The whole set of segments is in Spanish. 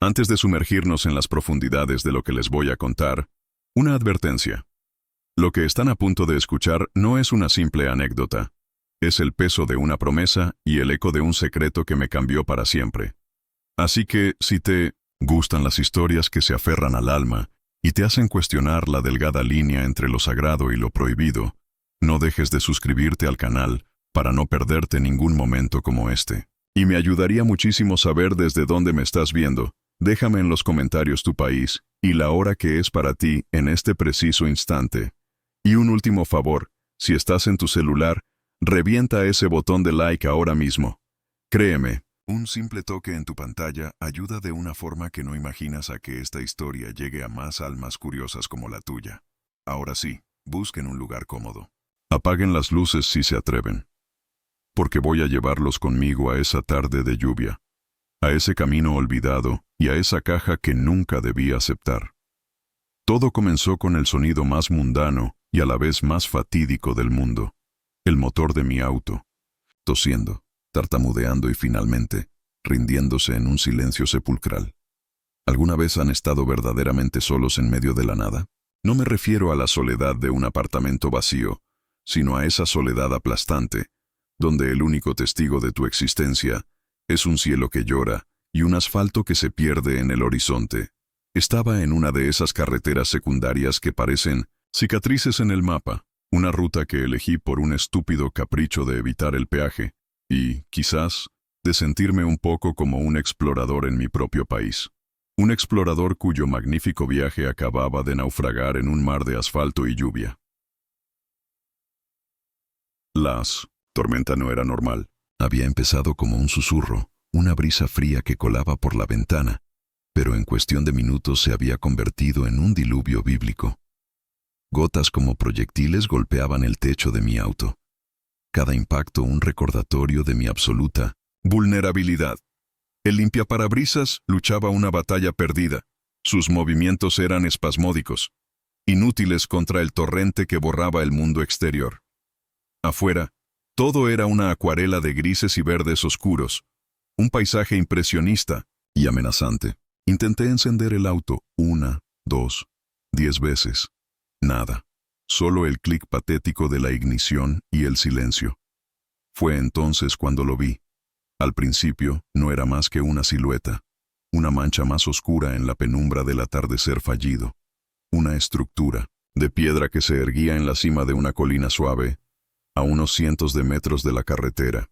Antes de sumergirnos en las profundidades de lo que les voy a contar, una advertencia. Lo que están a punto de escuchar no es una simple anécdota. Es el peso de una promesa y el eco de un secreto que me cambió para siempre. Así que, si te gustan las historias que se aferran al alma y te hacen cuestionar la delgada línea entre lo sagrado y lo prohibido, no dejes de suscribirte al canal para no perderte ningún momento como este. Y me ayudaría muchísimo saber desde dónde me estás viendo. Déjame en los comentarios tu país y la hora que es para ti en este preciso instante. Y un último favor, si estás en tu celular, revienta ese botón de like ahora mismo. Créeme, un simple toque en tu pantalla ayuda de una forma que no imaginas a que esta historia llegue a más almas curiosas como la tuya. Ahora sí, busquen un lugar cómodo. Apaguen las luces si se atreven. Porque voy a llevarlos conmigo a esa tarde de lluvia, a ese camino olvidado y a esa caja que nunca debí aceptar. Todo comenzó con el sonido más mundano y a la vez más fatídico del mundo, el motor de mi auto, tosiendo, tartamudeando y finalmente, rindiéndose en un silencio sepulcral. ¿Alguna vez han estado verdaderamente solos en medio de la nada? No me refiero a la soledad de un apartamento vacío, sino a esa soledad aplastante, donde el único testigo de tu existencia es un cielo que llora y un asfalto que se pierde en el horizonte. Estaba en una de esas carreteras secundarias que parecen cicatrices en el mapa, una ruta que elegí por un estúpido capricho de evitar el peaje y, quizás, de sentirme un poco como un explorador en mi propio país. Un explorador cuyo magnífico viaje acababa de naufragar en un mar de asfalto y lluvia. La tormenta no era normal. Había empezado como un susurro, una brisa fría que colaba por la ventana, pero en cuestión de minutos se había convertido en un diluvio bíblico. Gotas como proyectiles golpeaban el techo de mi auto. Cada impacto un recordatorio de mi absoluta vulnerabilidad. El limpiaparabrisas luchaba una batalla perdida. Sus movimientos eran espasmódicos, inútiles contra el torrente que borraba el mundo exterior. Afuera, todo era una acuarela de grises y verdes oscuros, un paisaje impresionista y amenazante. Intenté encender el auto 1, 2, 10 veces. Nada. Solo el clic patético de la ignición y el silencio. Fue entonces cuando lo vi. Al principio no era más que una silueta, una mancha más oscura en la penumbra del atardecer fallido, una estructura de piedra que se erguía en la cima de una colina suave, a unos cientos de metros de la carretera.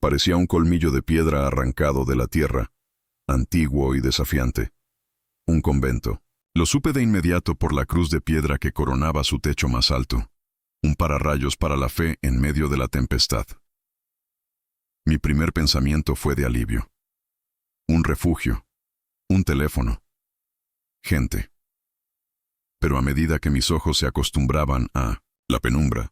Parecía un colmillo de piedra arrancado de la tierra, antiguo y desafiante. Un convento. Lo supe de inmediato por la cruz de piedra que coronaba su techo más alto. Un pararrayos para la fe en medio de la tempestad. Mi primer pensamiento fue de alivio. Un refugio. Un teléfono. Gente. Pero a medida que mis ojos se acostumbraban a la penumbra,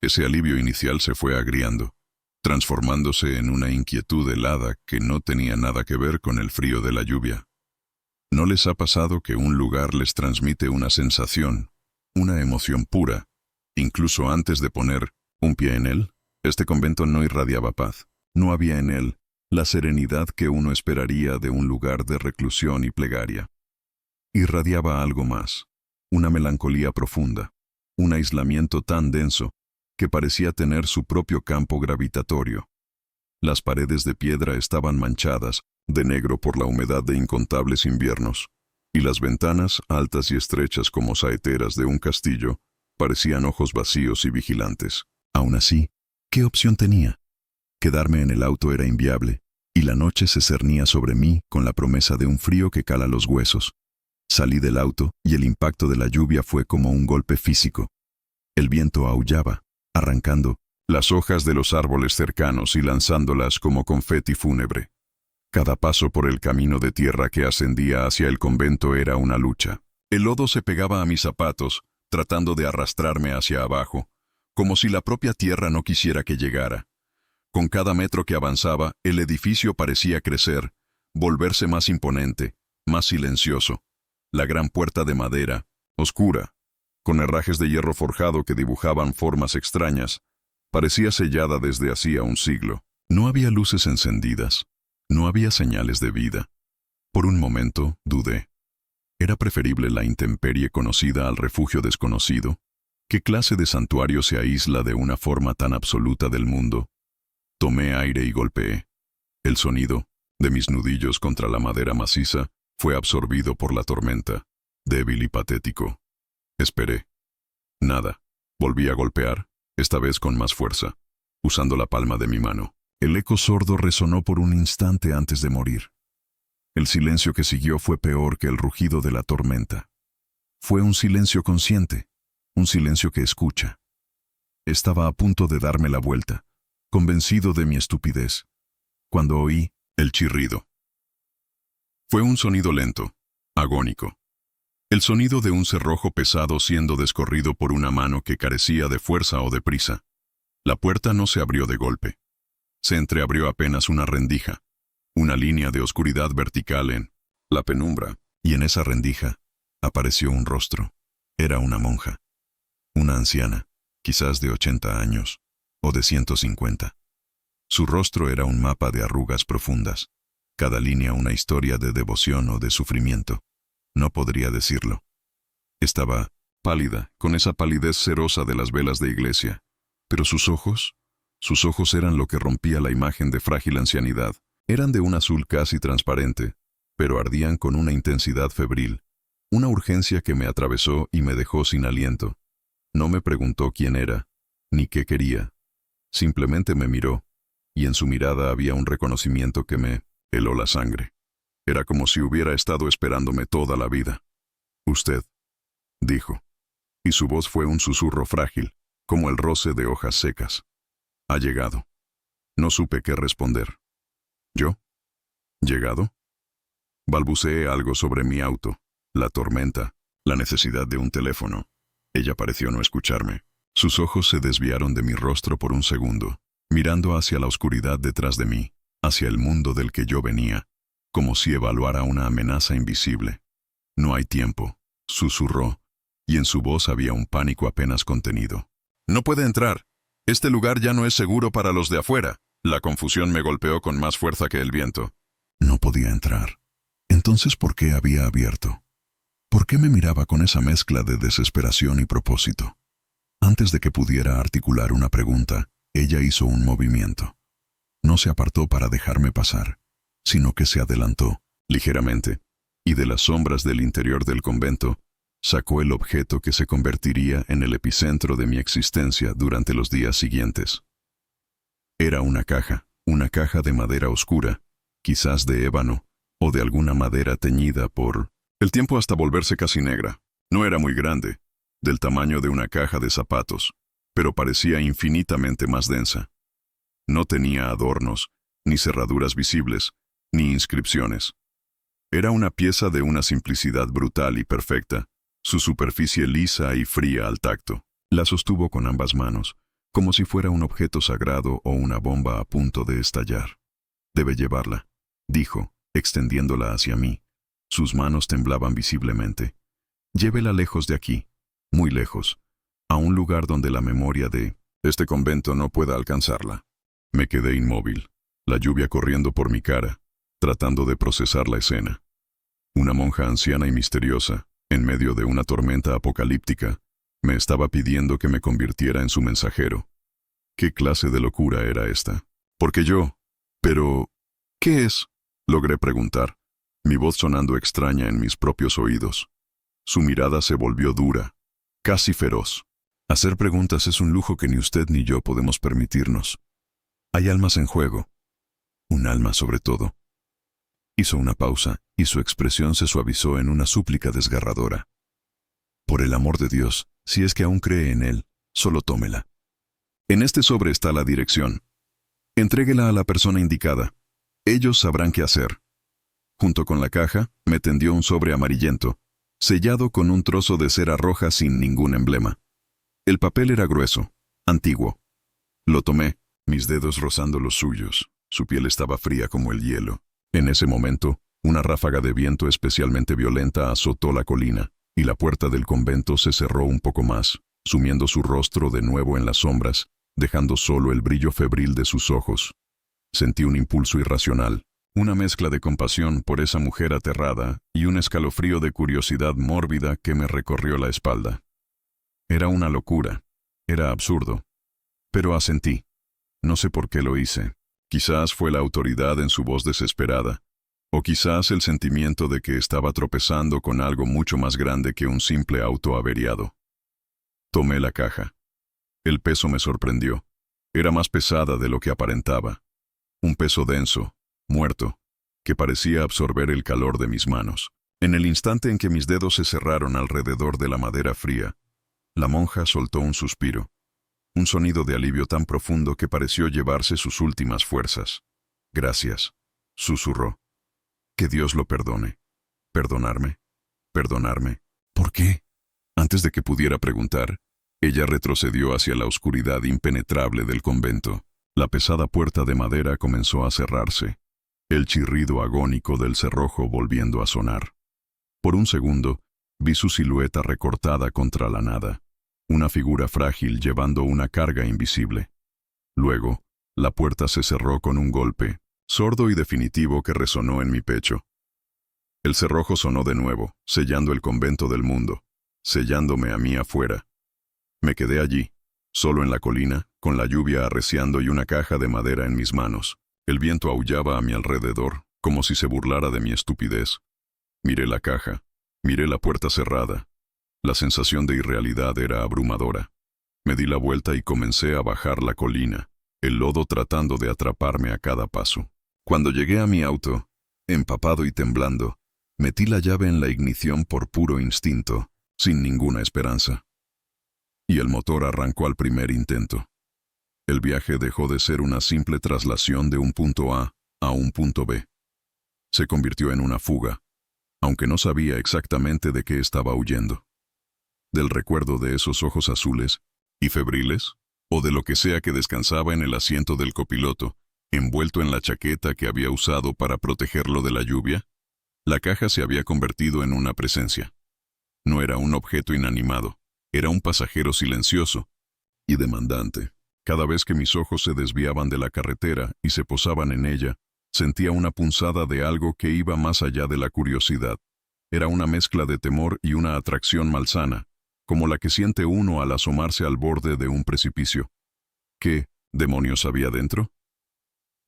ese alivio inicial se fue agriando, transformándose en una inquietud helada que no tenía nada que ver con el frío de la lluvia. ¿No les ha pasado que un lugar les transmite una sensación, una emoción pura, incluso antes de poner un pie en él? Este convento no irradiaba paz. No había en él la serenidad que uno esperaría de un lugar de reclusión y plegaria. Irradiaba algo más, una melancolía profunda, un aislamiento tan denso que parecía tener su propio campo gravitatorio. Las paredes de piedra estaban manchadas de negro por la humedad de incontables inviernos, y las ventanas, altas y estrechas como saeteras de un castillo, parecían ojos vacíos y vigilantes. Aún así, ¿qué opción tenía? Quedarme en el auto era inviable, y la noche se cernía sobre mí con la promesa de un frío que cala los huesos. Salí del auto y el impacto de la lluvia fue como un golpe físico. El viento aullaba, arrancando las hojas de los árboles cercanos y lanzándolas como confeti fúnebre. Cada paso por el camino de tierra que ascendía hacia el convento era una lucha. El lodo se pegaba a mis zapatos, tratando de arrastrarme hacia abajo, como si la propia tierra no quisiera que llegara. Con cada metro que avanzaba, el edificio parecía crecer, volverse más imponente, más silencioso. La gran puerta de madera, oscura, con herrajes de hierro forjado que dibujaban formas extrañas, parecía sellada desde hacía un siglo. No había luces encendidas, no había señales de vida. Por un momento, dudé. ¿Era preferible la intemperie conocida al refugio desconocido? ¿Qué clase de santuario se aísla de una forma tan absoluta del mundo? Tomé aire y golpeé. El sonido de mis nudillos contra la madera maciza fue absorbido por la tormenta, débil y patético. Esperé. Nada. Volví a golpear, esta vez con más fuerza, usando la palma de mi mano. El eco sordo resonó por un instante antes de morir. El silencio que siguió fue peor que el rugido de la tormenta. Fue un silencio consciente, un silencio que escucha. Estaba a punto de darme la vuelta, convencido de mi estupidez, cuando oí el chirrido. Fue un sonido lento, agónico. El sonido de un cerrojo pesado siendo descorrido por una mano que carecía de fuerza o de prisa. La puerta no se abrió de golpe. Se entreabrió apenas una rendija, una línea de oscuridad vertical en la penumbra, y en esa rendija apareció un rostro. Era una monja. Una anciana, quizás de 80 años, o de 150. Su rostro era un mapa de arrugas profundas, cada línea una historia de devoción o de sufrimiento. No podría decirlo. Estaba pálida, con esa palidez cerosa de las velas de iglesia, pero sus ojos eran lo que rompía la imagen de frágil ancianidad. Eran de un azul casi transparente, pero ardían con una intensidad febril, una urgencia que me atravesó y me dejó sin aliento. No me preguntó quién era, ni qué quería. Simplemente me miró, y en su mirada había un reconocimiento que me heló la sangre. Era como si hubiera estado esperándome toda la vida. «Usted», dijo, y su voz fue un susurro frágil, como el roce de hojas secas. «Ha llegado». No supe qué responder. ¿Yo? ¿Llegado? Balbuceé algo sobre mi auto, la tormenta, la necesidad de un teléfono. Ella pareció no escucharme. Sus ojos se desviaron de mi rostro por un segundo, mirando hacia la oscuridad detrás de mí, hacia el mundo del que yo venía, como si evaluara una amenaza invisible. «No hay tiempo», susurró, y en su voz había un pánico apenas contenido. «No puede entrar. Este lugar ya no es seguro para los de afuera». La confusión me golpeó con más fuerza que el viento. No podía entrar. Entonces, ¿por qué había abierto? ¿Por qué me miraba con esa mezcla de desesperación y propósito? Antes de que pudiera articular una pregunta, ella hizo un movimiento. No se apartó para dejarme pasar, sino que se adelantó, ligeramente, y de las sombras del interior del convento, sacó el objeto que se convertiría en el epicentro de mi existencia durante los días siguientes. Era una caja de madera oscura, quizás de ébano, o de alguna madera teñida por el tiempo hasta volverse casi negra. No era muy grande, del tamaño de una caja de zapatos, pero parecía infinitamente más densa. No tenía adornos, ni cerraduras visibles, ni inscripciones. Era una pieza de una simplicidad brutal y perfecta, su superficie lisa y fría al tacto. La sostuvo con ambas manos, como si fuera un objeto sagrado o una bomba a punto de estallar. «Debe llevarla», dijo, extendiéndola hacia mí. Sus manos temblaban visiblemente. «Llévela lejos de aquí, muy lejos, a un lugar donde la memoria de este convento no pueda alcanzarla». Me quedé inmóvil, la lluvia corriendo por mi cara, tratando de procesar la escena. Una monja anciana y misteriosa, en medio de una tormenta apocalíptica, me estaba pidiendo que me convirtiera en su mensajero. ¿Qué clase de locura era esta? Porque yo... Pero... ¿qué es?, logré preguntar, mi voz sonando extraña en mis propios oídos. Su mirada se volvió dura, casi feroz. «Hacer preguntas es un lujo que ni usted ni yo podemos permitirnos. Hay almas en juego. Un alma sobre todo». Hizo una pausa, y su expresión se suavizó en una súplica desgarradora. «Por el amor de Dios, si es que aún cree en él, solo tómela. En este sobre está la dirección. Entréguela a la persona indicada. Ellos sabrán qué hacer». Junto con la caja, me tendió un sobre amarillento, sellado con un trozo de cera roja sin ningún emblema. El papel era grueso, antiguo. Lo tomé, mis dedos rozando los suyos. Su piel estaba fría como el hielo. En ese momento, una ráfaga de viento especialmente violenta azotó la colina, y la puerta del convento se cerró un poco más, sumiendo su rostro de nuevo en las sombras, dejando solo el brillo febril de sus ojos. Sentí un impulso irracional, Una mezcla de compasión por esa mujer aterrada y un escalofrío de curiosidad mórbida que me recorrió la espalda. Era una locura, era absurdo, pero asentí. No sé por qué lo hice. Quizás fue la autoridad en su voz desesperada, o quizás el sentimiento de que estaba tropezando con algo mucho más grande que un simple auto averiado. Tomé la caja. El peso me sorprendió. Era más pesada de lo que aparentaba. Un peso denso, muerto, que parecía absorber el calor de mis manos. En el instante en que mis dedos se cerraron alrededor de la madera fría, la monja soltó un suspiro, un sonido de alivio tan profundo que pareció llevarse sus últimas fuerzas. «Gracias», susurró. «Que Dios lo perdone». «¿Perdonarme? ¿Perdonarme? ¿Por qué?» Antes de que pudiera preguntar, ella retrocedió hacia la oscuridad impenetrable del convento. La pesada puerta de madera comenzó a cerrarse, el chirrido agónico del cerrojo volviendo a sonar. Por un segundo, vi su silueta recortada contra la nada, una figura frágil llevando una carga invisible. Luego, la puerta se cerró con un golpe, sordo y definitivo que resonó en mi pecho. El cerrojo sonó de nuevo, sellando el convento del mundo, sellándome a mí afuera. Me quedé allí, solo en la colina, con la lluvia arreciando y una caja de madera en mis manos. El viento aullaba a mi alrededor, como si se burlara de mi estupidez. Miré la caja, miré la puerta cerrada. La sensación de irrealidad era abrumadora. Me di la vuelta y comencé a bajar la colina, el lodo tratando de atraparme a cada paso. Cuando llegué a mi auto, empapado y temblando, metí la llave en la ignición por puro instinto, sin ninguna esperanza. Y el motor arrancó al primer intento. El viaje dejó de ser una simple traslación de un punto A un punto B. Se convirtió en una fuga, aunque no sabía exactamente de qué estaba huyendo. Del recuerdo de esos ojos azules y febriles, o de lo que sea que descansaba en el asiento del copiloto, envuelto en la chaqueta que había usado para protegerlo de la lluvia, la caja se había convertido en una presencia. No era un objeto inanimado, era un pasajero silencioso y demandante. Cada vez que mis ojos se desviaban de la carretera y se posaban en ella, sentía una punzada de algo que iba más allá de la curiosidad. Era una mezcla de temor y una atracción malsana, como la que siente uno al asomarse al borde de un precipicio. ¿Qué demonios había dentro?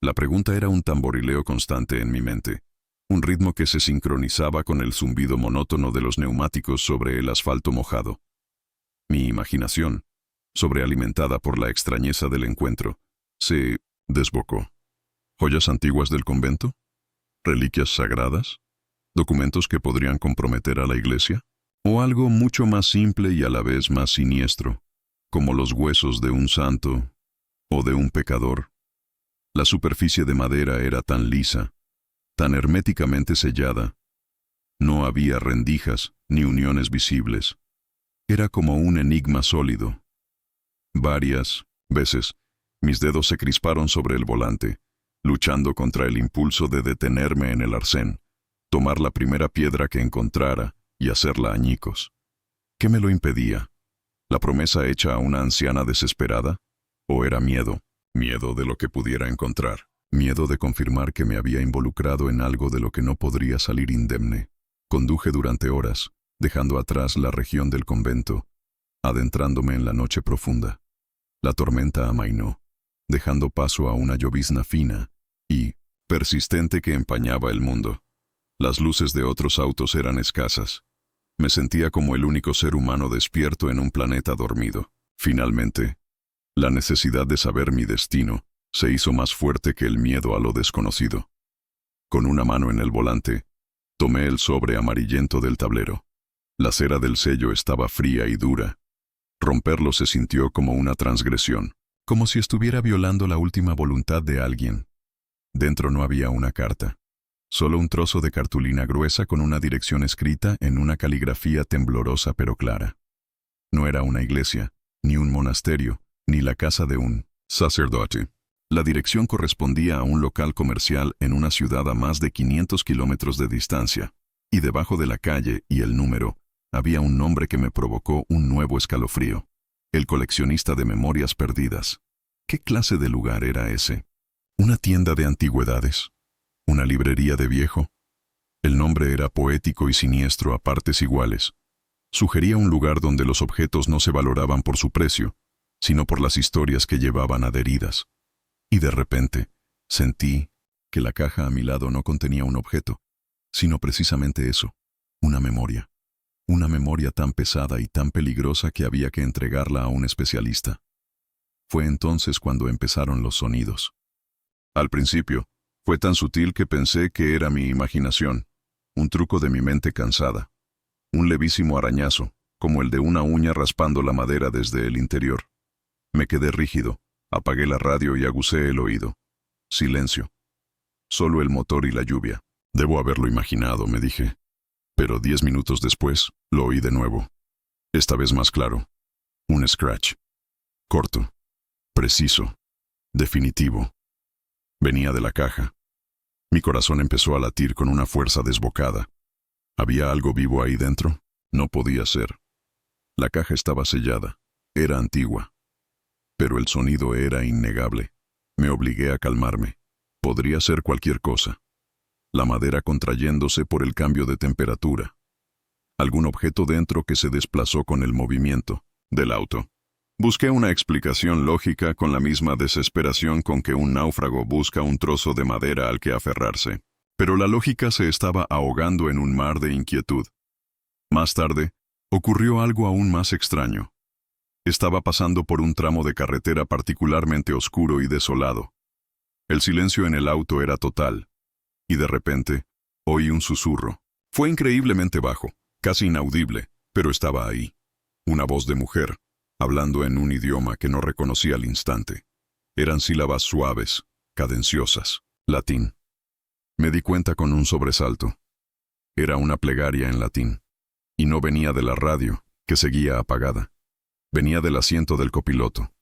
La pregunta era un tamborileo constante en mi mente, un ritmo que se sincronizaba con el zumbido monótono de los neumáticos sobre el asfalto mojado. Mi imaginación, sobrealimentada por la extrañeza del encuentro, se desbocó. ¿Joyas antiguas del convento? ¿Reliquias sagradas? ¿Documentos que podrían comprometer a la iglesia? ¿O algo mucho más simple y a la vez más siniestro, como los huesos de un santo o de un pecador? La superficie de madera era tan lisa, tan herméticamente sellada. No había rendijas ni uniones visibles. Era como un enigma sólido. Varias veces, mis dedos se crisparon sobre el volante, luchando contra el impulso de detenerme en el arcén, tomar la primera piedra que encontrara y hacerla añicos. ¿Qué me lo impedía? ¿La promesa hecha a una anciana desesperada? ¿O era miedo? Miedo de lo que pudiera encontrar. Miedo de confirmar que me había involucrado en algo de lo que no podría salir indemne. Conduje durante horas, dejando atrás la región del convento, adentrándome en la noche profunda. La tormenta amainó, dejando paso a una llovizna fina y persistente que empañaba el mundo. Las luces de otros autos eran escasas. Me sentía como el único ser humano despierto en un planeta dormido. Finalmente, la necesidad de saber mi destino se hizo más fuerte que el miedo a lo desconocido. Con una mano en el volante, tomé el sobre amarillento del tablero. La cera del sello estaba fría y dura. Romperlo se sintió como una transgresión, como si estuviera violando la última voluntad de alguien. Dentro no había una carta, solo un trozo de cartulina gruesa con una dirección escrita en una caligrafía temblorosa pero clara. No era una iglesia, ni un monasterio, ni la casa de un sacerdote. La dirección correspondía a un local comercial en una ciudad a más de 500 kilómetros de distancia, y debajo de la calle y el número, había un nombre que me provocó un nuevo escalofrío. El coleccionista de memorias perdidas. ¿Qué clase de lugar era ese? ¿Una tienda de antigüedades? ¿Una librería de viejo? El nombre era poético y siniestro a partes iguales. Sugería un lugar donde los objetos no se valoraban por su precio, sino por las historias que llevaban adheridas. Y de repente, sentí que la caja a mi lado no contenía un objeto, sino precisamente eso, una memoria. Una memoria tan pesada y tan peligrosa que había que entregarla a un especialista. Fue entonces cuando empezaron los sonidos. Al principio, fue tan sutil que pensé que era mi imaginación, un truco de mi mente cansada. Un levísimo arañazo, como el de una uña raspando la madera desde el interior. Me quedé rígido, apagué la radio y aguzé el oído. Silencio. Solo el motor y la lluvia. Debo haberlo imaginado, me dije. Pero 10 minutos después, lo oí de nuevo. Esta vez más claro. Un scratch. Corto. Preciso. Definitivo. Venía de la caja. Mi corazón empezó a latir con una fuerza desbocada. ¿Había algo vivo ahí dentro? No podía ser. La caja estaba sellada. Era antigua. Pero el sonido era innegable. Me obligué a calmarme. Podría ser cualquier cosa. La madera contrayéndose por el cambio de temperatura. Algún objeto dentro que se desplazó con el movimiento del auto. Busqué una explicación lógica con la misma desesperación con que un náufrago busca un trozo de madera al que aferrarse. Pero la lógica se estaba ahogando en un mar de inquietud. Más tarde, ocurrió algo aún más extraño. Estaba pasando por un tramo de carretera particularmente oscuro y desolado. El silencio en el auto era total. Y de repente, oí un susurro. Fue increíblemente bajo, casi inaudible, pero estaba ahí. Una voz de mujer, hablando en un idioma que no reconocí al instante. Eran sílabas suaves, cadenciosas, latín. Me di cuenta con un sobresalto. Era una plegaria en latín. Y no venía de la radio, que seguía apagada. Venía del asiento del copiloto.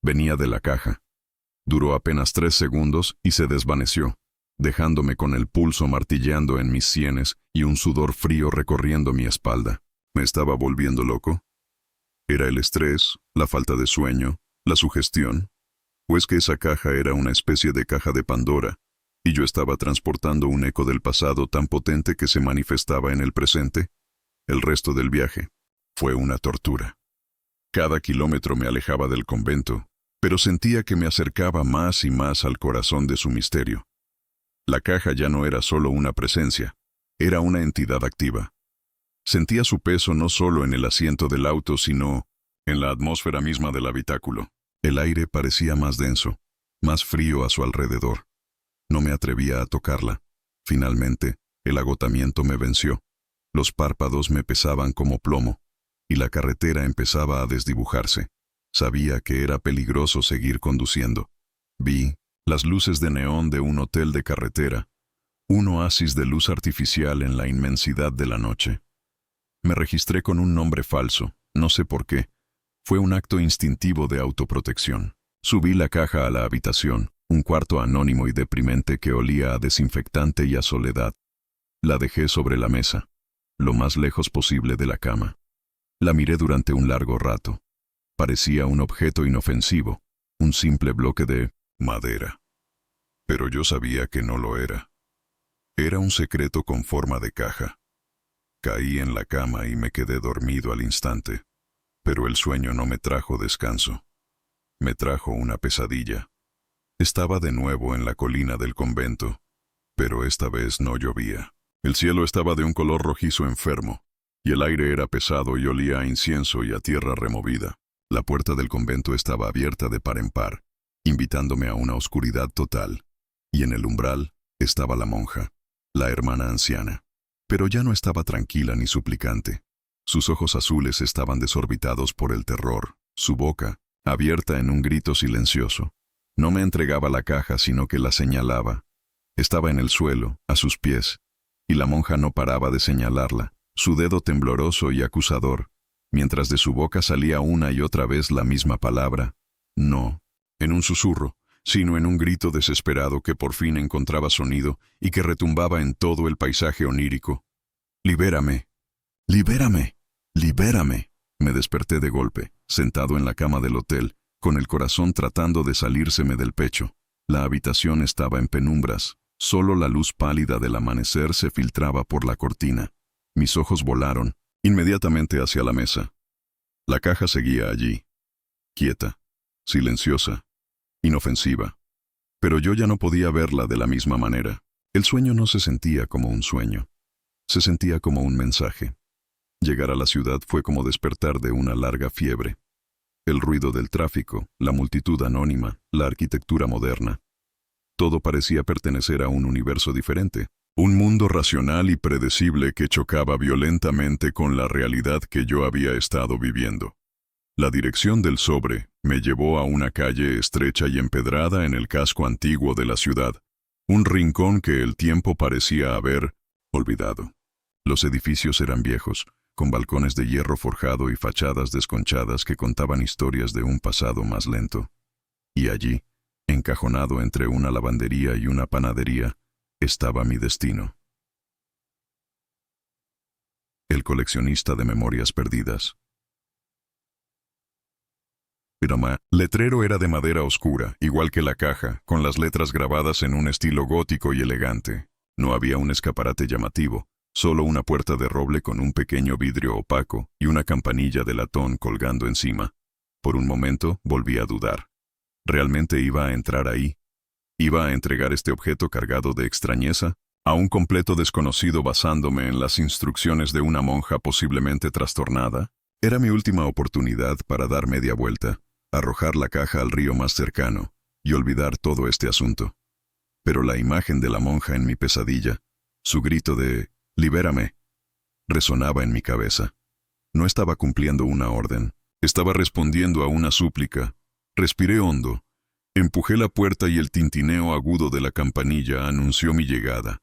Venía de la caja. Duró apenas 3 segundos y se desvaneció, dejándome con el pulso martilleando en mis sienes y un sudor frío recorriendo mi espalda. ¿Me estaba volviendo loco? ¿Era el estrés, la falta de sueño, la sugestión? ¿O es que esa caja era una especie de caja de Pandora, y yo estaba transportando un eco del pasado tan potente que se manifestaba en el presente? El resto del viaje fue una tortura. Cada kilómetro me alejaba del convento, pero sentía que me acercaba más y más al corazón de su misterio. La caja ya no era solo una presencia, era una entidad activa. Sentía su peso no solo en el asiento del auto, sino en la atmósfera misma del habitáculo. El aire parecía más denso, más frío a su alrededor. No me atrevía a tocarla. Finalmente, el agotamiento me venció. Los párpados me pesaban como plomo, y la carretera empezaba a desdibujarse. Sabía que era peligroso seguir conduciendo. Vi las luces de neón de un hotel de carretera, un oasis de luz artificial en la inmensidad de la noche. Me registré con un nombre falso, no sé por qué. Fue un acto instintivo de autoprotección. Subí la caja a la habitación, un cuarto anónimo y deprimente que olía a desinfectante y a soledad. La dejé sobre la mesa, lo más lejos posible de la cama. La miré durante un largo rato. Parecía un objeto inofensivo, un simple bloque de madera. Pero yo sabía que no lo era. Era un secreto con forma de caja. Caí en la cama y me quedé dormido al instante. Pero el sueño no me trajo descanso. Me trajo una pesadilla. Estaba de nuevo en la colina del convento, pero esta vez no llovía. El cielo estaba de un color rojizo enfermo, y el aire era pesado y olía a incienso y a tierra removida. La puerta del convento estaba abierta de par en par, invitándome a una oscuridad total, y en el umbral estaba la monja, la hermana anciana. Pero ya no estaba tranquila ni suplicante. Sus ojos azules estaban desorbitados por el terror, su boca, abierta en un grito silencioso. No me entregaba la caja, sino que la señalaba. Estaba en el suelo, a sus pies, y la monja no paraba de señalarla, su dedo tembloroso y acusador, mientras de su boca salía una y otra vez la misma palabra, no, en un susurro, sino en un grito desesperado que por fin encontraba sonido y que retumbaba en todo el paisaje onírico. «¡Libérame! ¡Libérame! ¡Libérame!». Me desperté de golpe, sentado en la cama del hotel, con el corazón tratando de salírseme del pecho. La habitación estaba en penumbras, Solo la luz pálida del amanecer se filtraba por la cortina. Mis ojos volaron inmediatamente hacia la mesa. La caja seguía allí, quieta, silenciosa, inofensiva. Pero yo ya no podía verla de la misma manera. El sueño no se sentía como un sueño. Se sentía como un mensaje. Llegar a la ciudad fue como despertar de una larga fiebre. El ruido del tráfico, la multitud anónima, la arquitectura moderna. Todo parecía pertenecer a un universo diferente. Un mundo racional y predecible que chocaba violentamente con la realidad que yo había estado viviendo. La dirección del sobre me llevó a una calle estrecha y empedrada en el casco antiguo de la ciudad, un rincón que el tiempo parecía haber olvidado. Los edificios eran viejos, con balcones de hierro forjado y fachadas desconchadas que contaban historias de un pasado más lento. Y allí, encajonado entre una lavandería y una panadería, estaba mi destino. El coleccionista de memorias perdidas. El letrero era de madera oscura, igual que la caja, con las letras grabadas en un estilo gótico y elegante. No había un escaparate llamativo, solo una puerta de roble con un pequeño vidrio opaco y una campanilla de latón colgando encima. Por un momento volví a dudar. ¿Realmente iba a entrar ahí? ¿Iba a entregar este objeto cargado de extrañeza a un completo desconocido basándome en las instrucciones de una monja posiblemente trastornada? Era mi última oportunidad para dar media vuelta, arrojar la caja al río más cercano y olvidar todo este asunto. Pero la imagen de la monja en mi pesadilla, su grito de «¡Libérame!», resonaba en mi cabeza. No estaba cumpliendo una orden, estaba respondiendo a una súplica. Respiré hondo. Empujé la puerta y el tintineo agudo de la campanilla anunció mi llegada.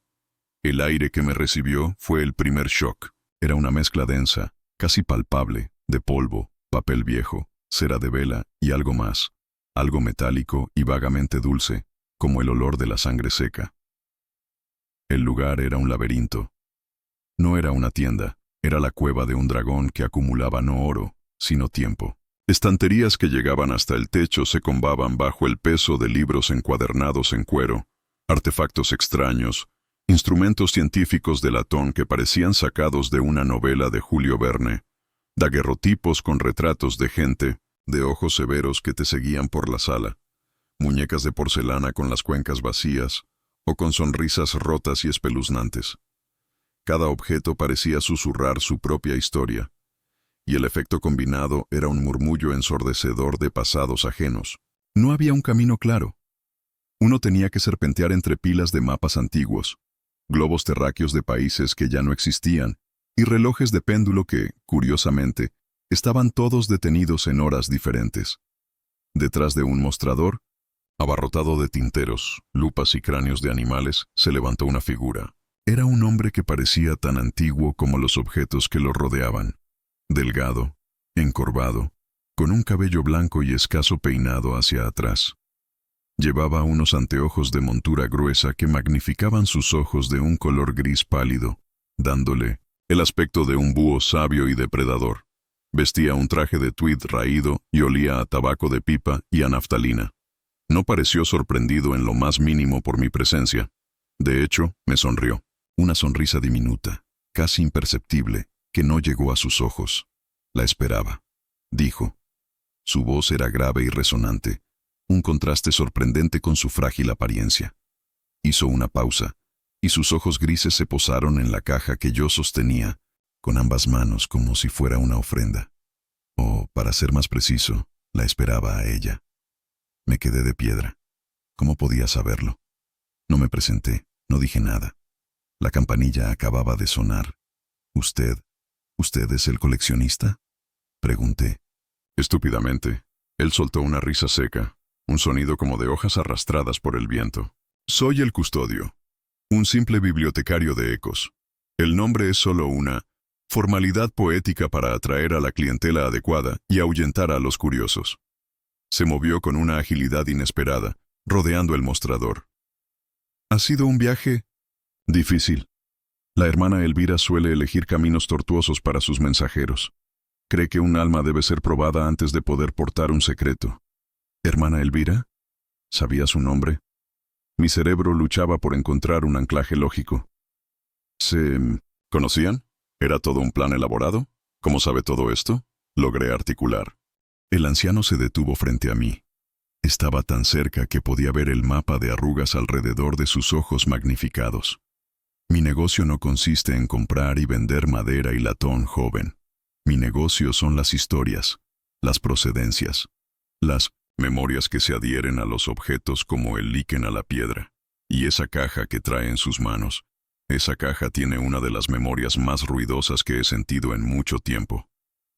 El aire que me recibió fue el primer shock. Era una mezcla densa, casi palpable, de polvo, papel viejo, cera de vela y algo más. Algo metálico y vagamente dulce, como el olor de la sangre seca. El lugar era un laberinto. No era una tienda, era la cueva de un dragón que acumulaba no oro, sino tiempo. Estanterías que llegaban hasta el techo se combaban bajo el peso de libros encuadernados en cuero, artefactos extraños, instrumentos científicos de latón que parecían sacados de una novela de Julio Verne, daguerrotipos con retratos de gente, de ojos severos que te seguían por la sala, muñecas de porcelana con las cuencas vacías o con sonrisas rotas y espeluznantes. Cada objeto parecía susurrar su propia historia, y el efecto combinado era un murmullo ensordecedor de pasados ajenos. No había un camino claro. Uno tenía que serpentear entre pilas de mapas antiguos, globos terráqueos de países que ya no existían, y relojes de péndulo que, curiosamente, estaban todos detenidos en horas diferentes. Detrás de un mostrador, abarrotado de tinteros, lupas y cráneos de animales, se levantó una figura. Era un hombre que parecía tan antiguo como los objetos que lo rodeaban. Delgado, encorvado, con un cabello blanco y escaso peinado hacia atrás. Llevaba unos anteojos de montura gruesa que magnificaban sus ojos de un color gris pálido, dándole el aspecto de un búho sabio y depredador. Vestía un traje de tweed raído y olía a tabaco de pipa y a naftalina. No pareció sorprendido en lo más mínimo por mi presencia. De hecho, me sonrió. Una sonrisa diminuta, casi imperceptible, que no llegó a sus ojos. La esperaba, dijo. Su voz era grave y resonante, un contraste sorprendente con su frágil apariencia. Hizo una pausa, y sus ojos grises se posaron en la caja que yo sostenía, con ambas manos como si fuera una ofrenda. O, para ser más preciso, la esperaba a ella. Me quedé de piedra. ¿Cómo podía saberlo? No me presenté, no dije nada. La campanilla acababa de sonar. ¿Usted es el coleccionista?, pregunté. Estúpidamente, él soltó una risa seca, un sonido como de hojas arrastradas por el viento. Soy el custodio, un simple bibliotecario de ecos. El nombre es solo una formalidad poética para atraer a la clientela adecuada y ahuyentar a los curiosos. Se movió con una agilidad inesperada, rodeando el mostrador. Ha sido un viaje difícil. La hermana Elvira suele elegir caminos tortuosos para sus mensajeros. Cree que un alma debe ser probada antes de poder portar un secreto. ¿Hermana Elvira? ¿Sabía su nombre? Mi cerebro luchaba por encontrar un anclaje lógico. ¿Se conocían? ¿Era todo un plan elaborado? ¿Cómo sabe todo esto? Logré articular. El anciano se detuvo frente a mí. Estaba tan cerca que podía ver el mapa de arrugas alrededor de sus ojos magnificados. Mi negocio no consiste en comprar y vender madera y latón, joven. Mi negocio son las historias, las procedencias, las memorias que se adhieren a los objetos como el líquen a la piedra. Y esa caja que trae en sus manos, esa caja tiene una de las memorias más ruidosas que he sentido en mucho tiempo.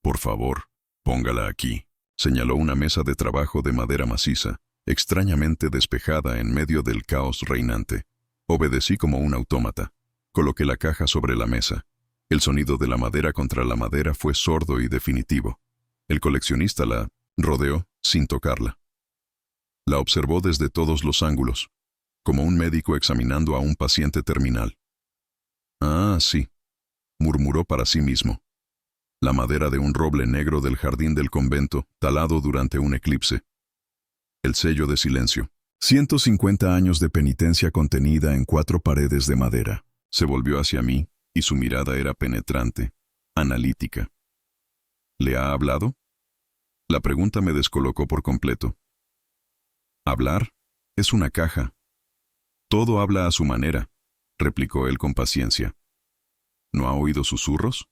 Por favor, póngala aquí. Señaló una mesa de trabajo de madera maciza, extrañamente despejada en medio del caos reinante. Obedecí como un autómata. Coloqué la caja sobre la mesa. El sonido de la madera contra la madera fue sordo y definitivo. El coleccionista la rodeó sin tocarla. La observó desde todos los ángulos, como un médico examinando a un paciente terminal. «Ah, sí», murmuró para sí mismo. La madera de un roble negro del jardín del convento, talado durante un eclipse. El sello de silencio. 150 años de penitencia contenida en 4 paredes de madera. Se volvió hacia mí, y su mirada era penetrante, analítica. ¿Le ha hablado? La pregunta me descolocó por completo. Hablar es una caja. Todo habla a su manera, replicó él con paciencia. ¿No ha oído susurros?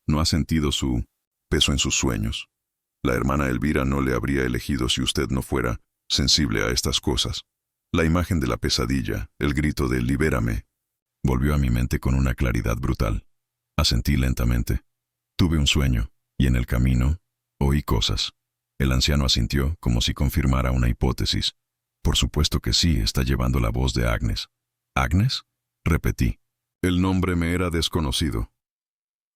¿No ha sentido su peso en sus sueños? La hermana Elvira no le habría elegido si usted no fuera sensible a estas cosas. La imagen de la pesadilla, el grito de «libérame», volvió a mi mente con una claridad brutal. Asentí lentamente. Tuve un sueño, y en el camino oí cosas. El anciano asintió, como si confirmara una hipótesis. Por supuesto que sí, está llevando la voz de Agnes. ¿Agnes? Repetí. El nombre me era desconocido.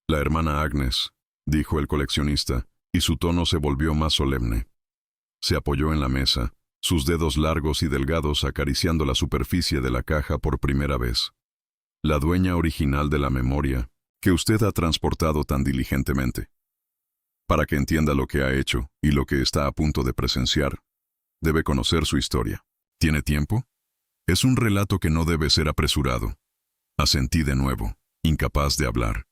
La hermana Agnes, dijo el coleccionista, y su tono se volvió más solemne. Se apoyó en la mesa, sus dedos largos y delgados acariciando la superficie de la caja por primera vez. La dueña original de la memoria, que usted ha transportado tan diligentemente. Para que entienda lo que ha hecho y lo que está a punto de presenciar, debe conocer su historia. ¿Tiene tiempo? Es un relato que no debe ser apresurado. Asentí de nuevo, incapaz de hablar.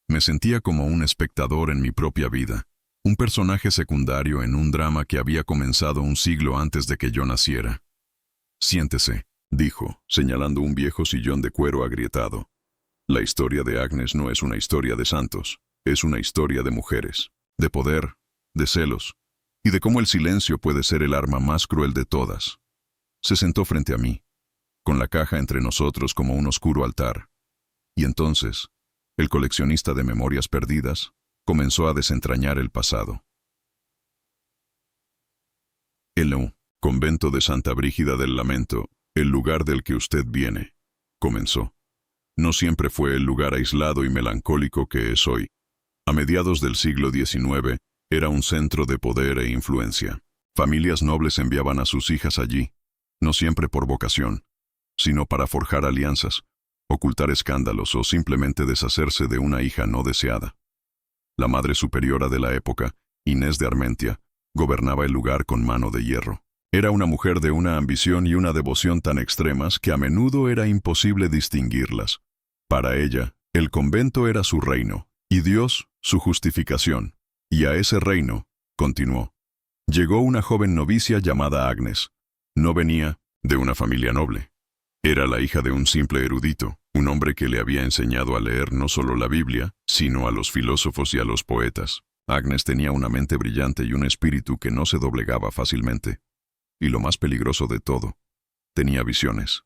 Me sentía como un espectador en mi propia vida, un personaje secundario en un drama que había comenzado un siglo antes de que yo naciera. Siéntese, dijo, señalando un viejo sillón de cuero agrietado. La historia de Agnes no es una historia de santos, es una historia de mujeres, de poder, de celos, y de cómo el silencio puede ser el arma más cruel de todas. Se sentó frente a mí, con la caja entre nosotros como un oscuro altar, y entonces, el coleccionista de memorias perdidas comenzó a desentrañar el pasado. El convento de Santa Brígida del Lamento, el lugar del que usted viene, comenzó. No siempre fue el lugar aislado y melancólico que es hoy. A mediados del siglo XIX, era un centro de poder e influencia. Familias nobles enviaban a sus hijas allí, no siempre por vocación, sino para forjar alianzas, ocultar escándalos o simplemente deshacerse de una hija no deseada. La madre superiora de la época, Inés de Armentia, gobernaba el lugar con mano de hierro. Era una mujer de una ambición y una devoción tan extremas que a menudo era imposible distinguirlas. Para ella, el convento era su reino, y Dios su justificación. Y a ese reino, continuó, llegó una joven novicia llamada Agnes. No venía de una familia noble. Era la hija de un simple erudito, un hombre que le había enseñado a leer no solo la Biblia, sino a los filósofos y a los poetas. Agnes tenía una mente brillante y un espíritu que no se doblegaba fácilmente. Y lo más peligroso de todo, tenía visiones.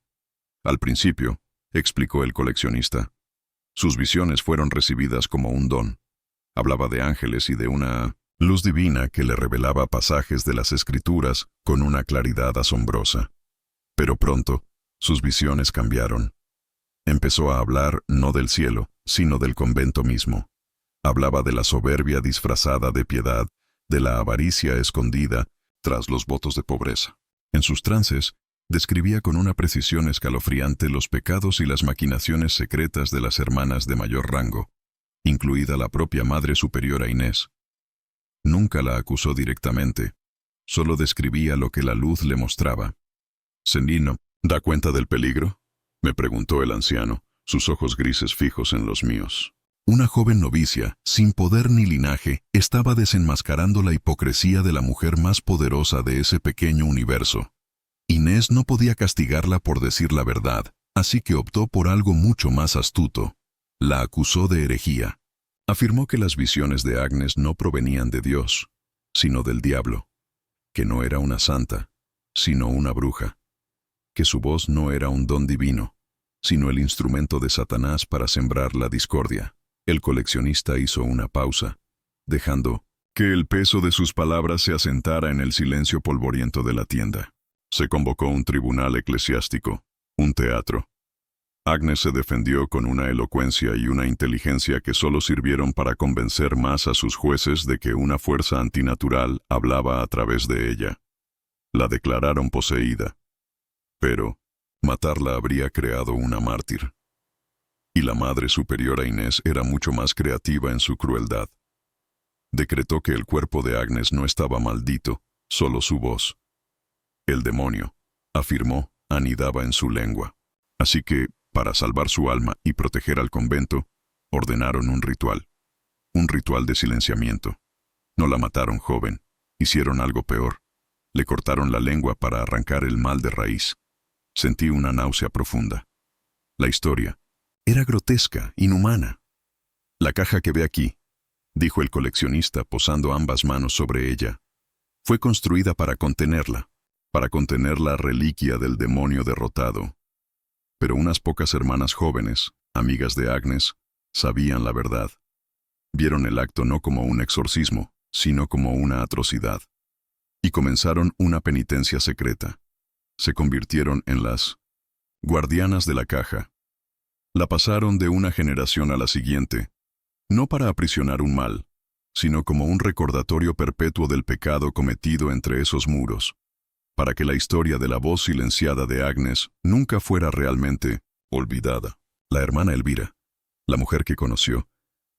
Al principio, explicó el coleccionista, sus visiones fueron recibidas como un don. Hablaba de ángeles y de una luz divina que le revelaba pasajes de las Escrituras con una claridad asombrosa. Pero pronto, sus visiones cambiaron. Empezó a hablar no del cielo, sino del convento mismo. Hablaba de la soberbia disfrazada de piedad, de la avaricia escondida tras los votos de pobreza. En sus trances, describía con una precisión escalofriante los pecados y las maquinaciones secretas de las hermanas de mayor rango, incluida la propia Madre Superiora Inés. Nunca la acusó directamente, solo describía lo que la luz le mostraba. Sendino ¿Da cuenta del peligro?, me preguntó el anciano, sus ojos grises fijos en los míos. Una joven novicia, sin poder ni linaje, estaba desenmascarando la hipocresía de la mujer más poderosa de ese pequeño universo. Inés no podía castigarla por decir la verdad, así que optó por algo mucho más astuto. La acusó de herejía. Afirmó que las visiones de Agnes no provenían de Dios, sino del diablo, que no era una santa, sino una bruja, que su voz no era un don divino, sino el instrumento de Satanás para sembrar la discordia. El coleccionista hizo una pausa, dejando que el peso de sus palabras se asentara en el silencio polvoriento de la tienda. Se convocó un tribunal eclesiástico, un teatro. Agnes se defendió con una elocuencia y una inteligencia que solo sirvieron para convencer más a sus jueces de que una fuerza antinatural hablaba a través de ella. La declararon poseída. Pero matarla habría creado una mártir. Y la Madre Superiora Inés era mucho más creativa en su crueldad. Decretó que el cuerpo de Agnes no estaba maldito, solo su voz. El demonio, afirmó, anidaba en su lengua. Así que, para salvar su alma y proteger al convento, ordenaron un ritual de silenciamiento. No la mataron joven, hicieron algo peor. Le cortaron la lengua para arrancar el mal de raíz. Sentí una náusea profunda. La historia era grotesca, inhumana. La caja que ve aquí, dijo el coleccionista posando ambas manos sobre ella, fue construida para contener la reliquia del demonio derrotado. Pero unas pocas hermanas jóvenes, amigas de Agnes, sabían la verdad. Vieron el acto no como un exorcismo, sino como una atrocidad. Y comenzaron una penitencia secreta. Se convirtieron en las guardianas de la caja. La pasaron de una generación a la siguiente, no para aprisionar un mal, sino como un recordatorio perpetuo del pecado cometido entre esos muros, para que la historia de la voz silenciada de Agnes nunca fuera realmente olvidada. La hermana Elvira, la mujer que conoció,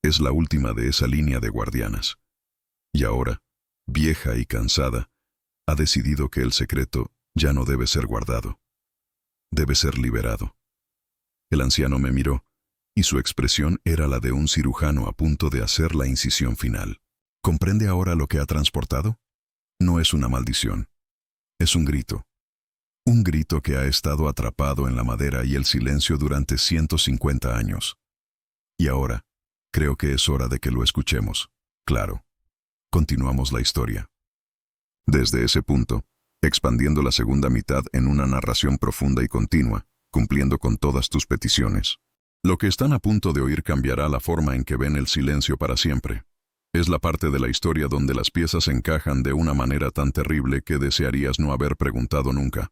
es la última de esa línea de guardianas. Y ahora, vieja y cansada, ha decidido que el secreto ya no debe ser guardado. Debe ser liberado. El anciano me miró, y su expresión era la de un cirujano a punto de hacer la incisión final. ¿Comprende ahora lo que ha transportado? No es una maldición. Es un grito. Un grito que ha estado atrapado en la madera y el silencio durante 150 años. Y ahora, creo que es hora de que lo escuchemos. Claro. Continuamos la historia. Desde ese punto, expandiendo la segunda mitad en una narración profunda y continua, cumpliendo con todas tus peticiones. Lo que están a punto de oír cambiará la forma en que ven el silencio para siempre. Es la parte de la historia donde las piezas encajan de una manera tan terrible que desearías no haber preguntado nunca.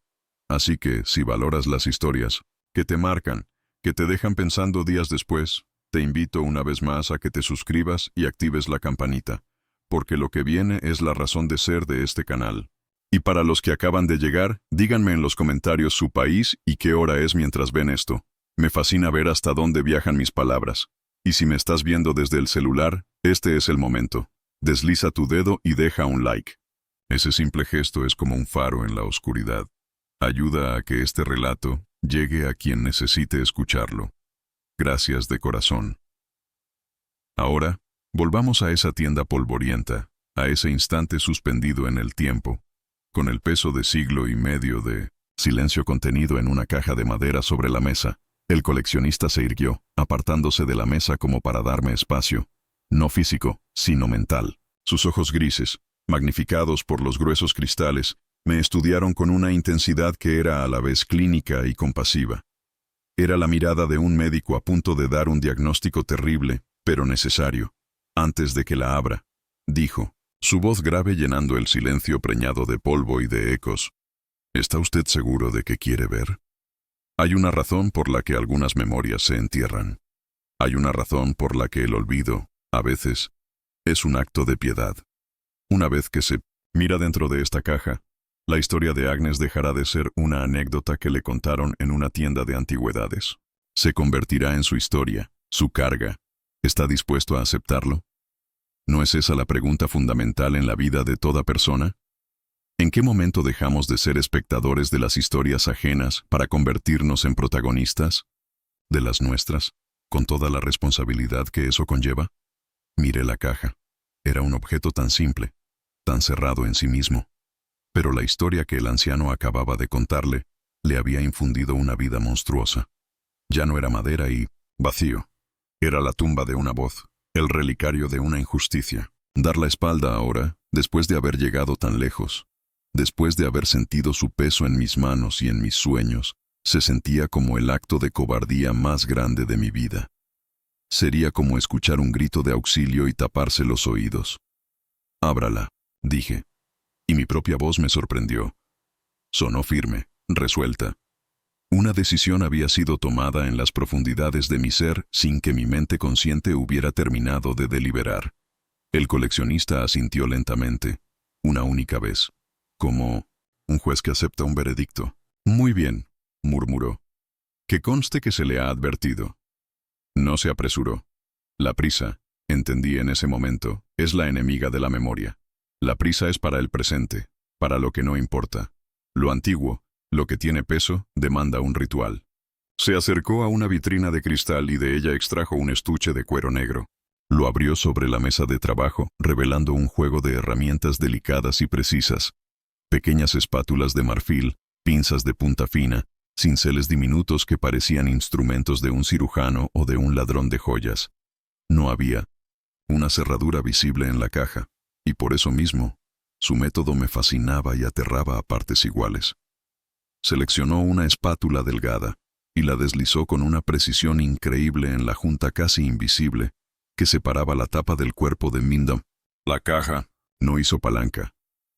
Así que, si valoras las historias, que te marcan, que te dejan pensando días después, te invito una vez más a que te suscribas y actives la campanita, porque lo que viene es la razón de ser de este canal. Y para los que acaban de llegar, díganme en los comentarios su país y qué hora es mientras ven esto. Me fascina ver hasta dónde viajan mis palabras. Y si me estás viendo desde el celular, este es el momento. Desliza tu dedo y deja un like. Ese simple gesto es como un faro en la oscuridad. Ayuda a que este relato llegue a quien necesite escucharlo. Gracias de corazón. Ahora, volvamos a esa tienda polvorienta, a ese instante suspendido en el tiempo, con el peso de siglo y medio de silencio contenido en una caja de madera sobre la mesa. El coleccionista se irguió, apartándose de la mesa como para darme espacio, no físico, sino mental. Sus ojos grises, magnificados por los gruesos cristales, me estudiaron con una intensidad que era a la vez clínica y compasiva. Era la mirada de un médico a punto de dar un diagnóstico terrible, pero necesario. Antes de que la abra, dijo, su voz grave llenando el silencio preñado de polvo y de ecos. ¿Está usted seguro de que quiere ver? Hay una razón por la que algunas memorias se entierran. Hay una razón por la que el olvido, a veces, es un acto de piedad. Una vez que se mira dentro de esta caja, la historia de Agnes dejará de ser una anécdota que le contaron en una tienda de antigüedades. Se convertirá en su historia, su carga. ¿Está dispuesto a aceptarlo? ¿No es esa la pregunta fundamental en la vida de toda persona? ¿En qué momento dejamos de ser espectadores de las historias ajenas para convertirnos en protagonistas de las nuestras, con toda la responsabilidad que eso conlleva? Miré la caja. Era un objeto tan simple, tan cerrado en sí mismo. Pero la historia que el anciano acababa de contarle le había infundido una vida monstruosa. Ya no era madera y vacío. Era la tumba de una voz, el relicario de una injusticia. Dar la espalda ahora, después de haber llegado tan lejos, después de haber sentido su peso en mis manos y en mis sueños, se sentía como el acto de cobardía más grande de mi vida. Sería como escuchar un grito de auxilio y taparse los oídos. «Ábrala», dije, y mi propia voz me sorprendió. Sonó firme, resuelta. Una decisión había sido tomada en las profundidades de mi ser sin que mi mente consciente hubiera terminado de deliberar. El coleccionista asintió lentamente, una única vez, como un juez que acepta un veredicto. «Muy bien», murmuró. «Que conste que se le ha advertido». No se apresuró. La prisa, entendí en ese momento, es la enemiga de la memoria. La prisa es para el presente, para lo que no importa. Lo antiguo, lo que tiene peso, demanda un ritual. Se acercó a una vitrina de cristal y de ella extrajo un estuche de cuero negro. Lo abrió sobre la mesa de trabajo, revelando un juego de herramientas delicadas y precisas. Pequeñas espátulas de marfil, pinzas de punta fina, cinceles diminutos que parecían instrumentos de un cirujano o de un ladrón de joyas. No había una cerradura visible en la caja, y por eso mismo, su método me fascinaba y aterraba a partes iguales. Seleccionó una espátula delgada y la deslizó con una precisión increíble en la junta casi invisible que separaba la tapa del cuerpo de Mindam. La caja no hizo palanca,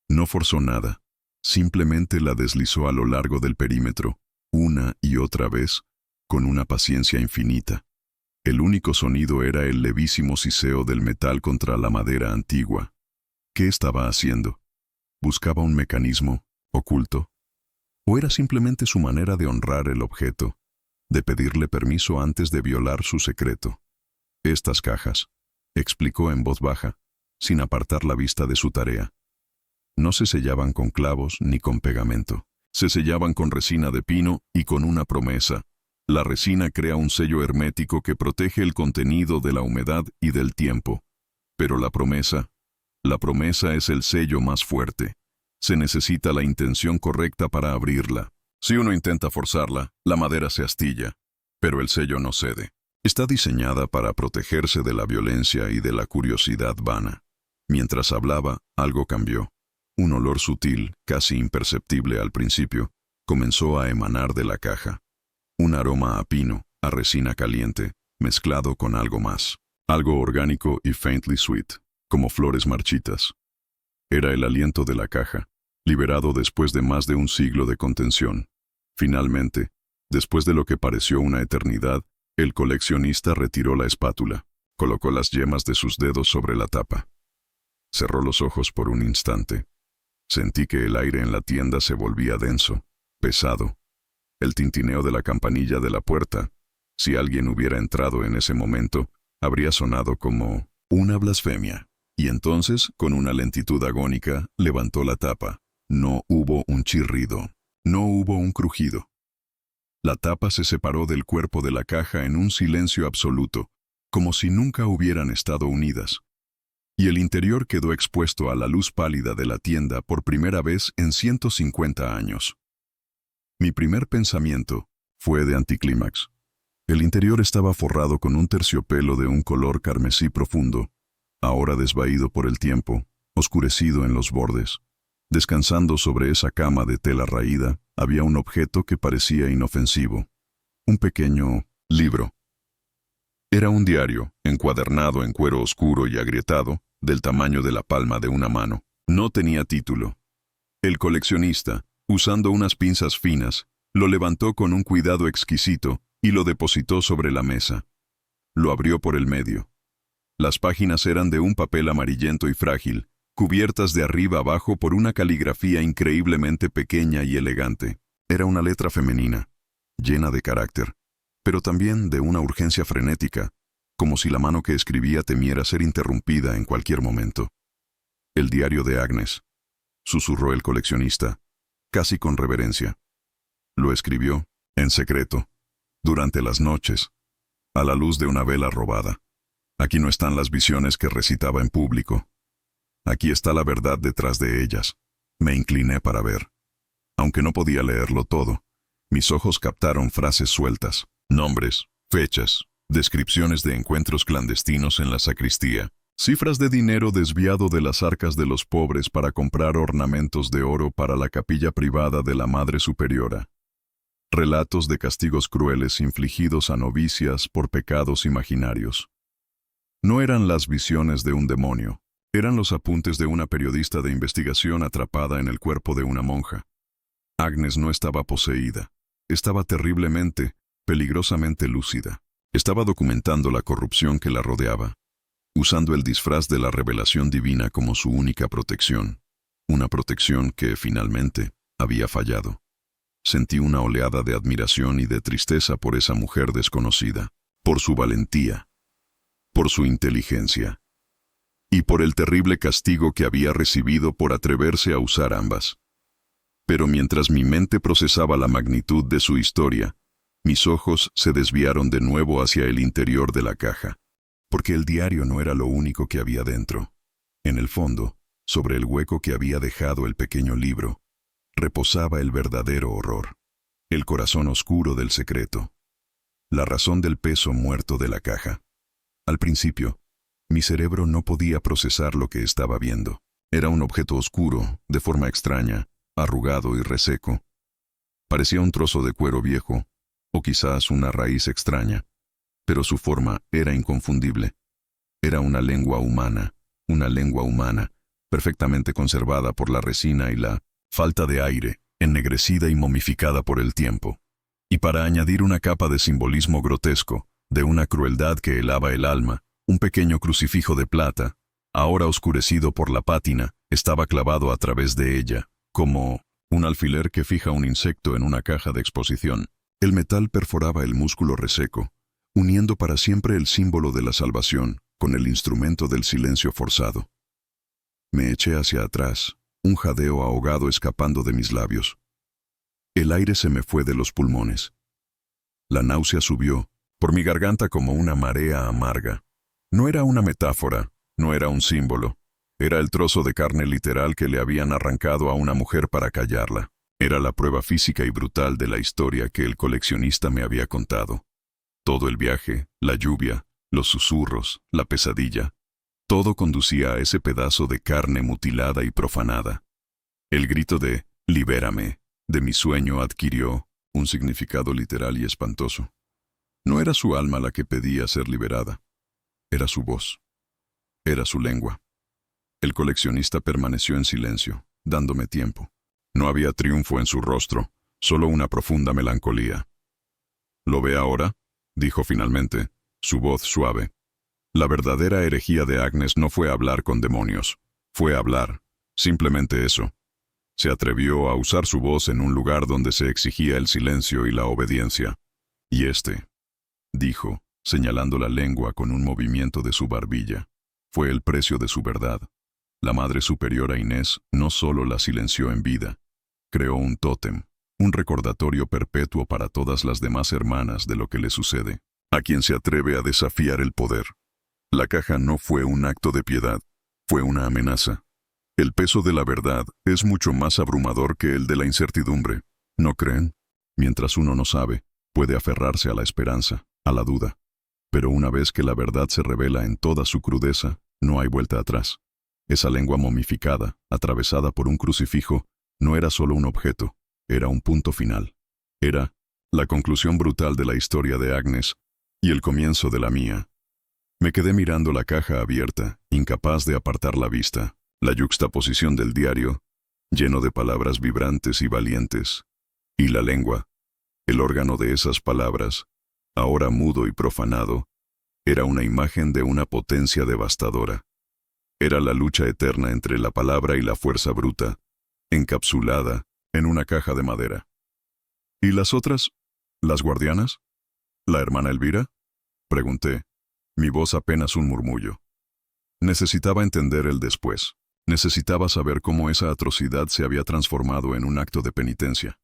no forzó nada, simplemente la deslizó a lo largo del perímetro, una y otra vez, con una paciencia infinita. El único sonido era el levísimo siseo del metal contra la madera antigua. ¿Qué estaba haciendo? ¿Buscaba un mecanismo oculto? ¿O era simplemente su manera de honrar el objeto, de pedirle permiso antes de violar su secreto? Estas cajas, explicó en voz baja, sin apartar la vista de su tarea, no se sellaban con clavos ni con pegamento. Se sellaban con resina de pino y con una promesa. La resina crea un sello hermético que protege el contenido de la humedad y del tiempo. Pero la promesa es el sello más fuerte. Se necesita la intención correcta para abrirla. Si uno intenta forzarla, la madera se astilla, pero el sello no cede. Está diseñada para protegerse de la violencia y de la curiosidad vana. Mientras hablaba, algo cambió. Un olor sutil, casi imperceptible al principio, comenzó a emanar de la caja. Un aroma a pino, a resina caliente, mezclado con algo más. Algo orgánico y faintly sweet, como flores marchitas. Era el aliento de la caja, liberado después de más de un siglo de contención. Finalmente, después de lo que pareció una eternidad, el coleccionista retiró la espátula, colocó las yemas de sus dedos sobre la tapa. Cerró los ojos por un instante. Sentí que el aire en la tienda se volvía denso, pesado. El tintineo de la campanilla de la puerta, si alguien hubiera entrado en ese momento, habría sonado como una blasfemia. Y entonces, con una lentitud agónica, levantó la tapa. No hubo un chirrido. No hubo un crujido. La tapa se separó del cuerpo de la caja en un silencio absoluto, como si nunca hubieran estado unidas. Y el interior quedó expuesto a la luz pálida de la tienda por primera vez en 150 años. Mi primer pensamiento fue de anticlímax. El interior estaba forrado con un terciopelo de un color carmesí profundo, ahora desvaído por el tiempo, oscurecido en los bordes. Descansando sobre esa cama de tela raída, había un objeto que parecía inofensivo. Un pequeño libro. Era un diario, encuadernado en cuero oscuro y agrietado, del tamaño de la palma de una mano. No tenía título. El coleccionista, usando unas pinzas finas, lo levantó con un cuidado exquisito y lo depositó sobre la mesa. Lo abrió por el medio. Las páginas eran de un papel amarillento y frágil, cubiertas de arriba abajo por una caligrafía increíblemente pequeña y elegante. Era una letra femenina, llena de carácter, pero también de una urgencia frenética, como si la mano que escribía temiera ser interrumpida en cualquier momento. El diario de Agnes. susurró el coleccionista, casi con reverencia. Lo escribió, en secreto, durante las noches, a la luz de una vela robada. Aquí no están las visiones que recitaba en público. Aquí está la verdad detrás de ellas. Me incliné para ver. Aunque no podía leerlo todo, mis ojos captaron frases sueltas, nombres, fechas, descripciones de encuentros clandestinos en la sacristía, cifras de dinero desviado de las arcas de los pobres para comprar ornamentos de oro para la capilla privada de la Madre Superiora. Relatos de castigos crueles infligidos a novicias por pecados imaginarios. No eran las visiones de un demonio, eran los apuntes de una periodista de investigación atrapada en el cuerpo de una monja. Agnes no estaba poseída, estaba terriblemente, peligrosamente lúcida. Estaba documentando la corrupción que la rodeaba, usando el disfraz de la revelación divina como su única protección, una protección que, finalmente, había fallado. Sentí una oleada de admiración y de tristeza por esa mujer desconocida, por su valentía, por su inteligencia, y por el terrible castigo que había recibido por atreverse a usar ambas. Pero mientras mi mente procesaba la magnitud de su historia, mis ojos se desviaron de nuevo hacia el interior de la caja, porque el diario no era lo único que había dentro. En el fondo, sobre el hueco que había dejado el pequeño libro, reposaba el verdadero horror, el corazón oscuro del secreto, la razón del peso muerto de la caja. Al principio, mi cerebro no podía procesar lo que estaba viendo. Era un objeto oscuro, de forma extraña, arrugado y reseco. Parecía un trozo de cuero viejo, o quizás una raíz extraña, pero su forma era inconfundible. Era una lengua humana, perfectamente conservada por la resina y la falta de aire, ennegrecida y momificada por el tiempo. Y para añadir una capa de simbolismo grotesco, de una crueldad que helaba el alma, un pequeño crucifijo de plata, ahora oscurecido por la pátina, estaba clavado a través de ella, como un alfiler que fija un insecto en una caja de exposición. El metal perforaba el músculo reseco, uniendo para siempre el símbolo de la salvación con el instrumento del silencio forzado. Me eché hacia atrás, un jadeo ahogado escapando de mis labios. El aire se me fue de los pulmones. La náusea subió por mi garganta como una marea amarga. No era una metáfora, no era un símbolo. Era el trozo de carne literal que le habían arrancado a una mujer para callarla. Era la prueba física y brutal de la historia que el coleccionista me había contado. Todo el viaje, la lluvia, los susurros, la pesadilla, todo conducía a ese pedazo de carne mutilada y profanada. El grito de «libérame» de mi sueño adquirió un significado literal y espantoso. No era su alma la que pedía ser liberada. Era su voz. Era su lengua. El coleccionista permaneció en silencio, dándome tiempo. No había triunfo en su rostro, solo una profunda melancolía. «¿Lo ve ahora?», dijo finalmente, su voz suave. La verdadera herejía de Agnes no fue hablar con demonios, fue hablar, simplemente eso. Se atrevió a usar su voz en un lugar donde se exigía el silencio y la obediencia. «Y dijo, señalando la lengua con un movimiento de su barbilla, fue el precio de su verdad. La Madre Superiora Inés no solo la silenció en vida, creó un tótem, un recordatorio perpetuo para todas las demás hermanas de lo que le sucede, a quien se atreve a desafiar el poder. La caja no fue un acto de piedad, fue una amenaza. El peso de la verdad es mucho más abrumador que el de la incertidumbre, ¿no creen? Mientras uno no sabe, puede aferrarse a la esperanza, a la duda. Pero una vez que la verdad se revela en toda su crudeza, no hay vuelta atrás. Esa lengua momificada, atravesada por un crucifijo, no era solo un objeto, era un punto final. Era la conclusión brutal de la historia de Agnes y el comienzo de la mía. Me quedé mirando la caja abierta, incapaz de apartar la vista, la yuxtaposición del diario, lleno de palabras vibrantes y valientes, y la lengua, el órgano de esas palabras, ahora mudo y profanado, era una imagen de una potencia devastadora. Era la lucha eterna entre la palabra y la fuerza bruta, encapsulada en una caja de madera. ¿Y las otras? ¿Las guardianas? ¿La hermana Elvira?, pregunté, mi voz apenas un murmullo. Necesitaba entender el después. Necesitaba saber cómo esa atrocidad se había transformado en un acto de penitencia.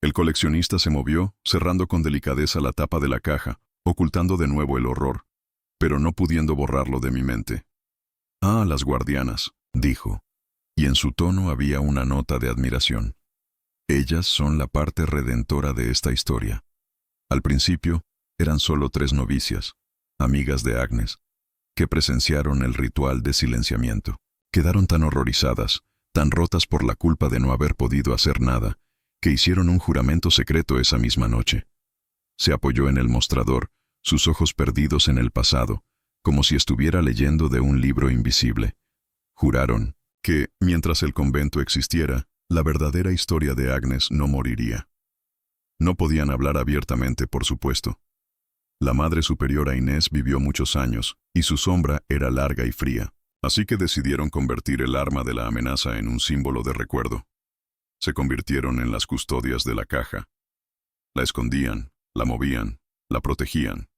El coleccionista se movió, cerrando con delicadeza la tapa de la caja, ocultando de nuevo el horror, pero no pudiendo borrarlo de mi mente. «Ah, las guardianas», dijo, y en su tono había una nota de admiración. «Ellas son la parte redentora de esta historia. Al principio, eran solo 3 novicias, amigas de Agnes, que presenciaron el ritual de silenciamiento. Quedaron tan horrorizadas, tan rotas por la culpa de no haber podido hacer nada, que hicieron un juramento secreto esa misma noche. Se apoyó en el mostrador, sus ojos perdidos en el pasado, como si estuviera leyendo de un libro invisible. Juraron que, mientras el convento existiera, la verdadera historia de Agnes no moriría. No podían hablar abiertamente, por supuesto. La Madre Superiora Inés vivió muchos años, y su sombra era larga y fría. Así que decidieron convertir el arma de la amenaza en un símbolo de recuerdo. Se convirtieron en las custodias de la caja. La escondían, la movían, la protegían,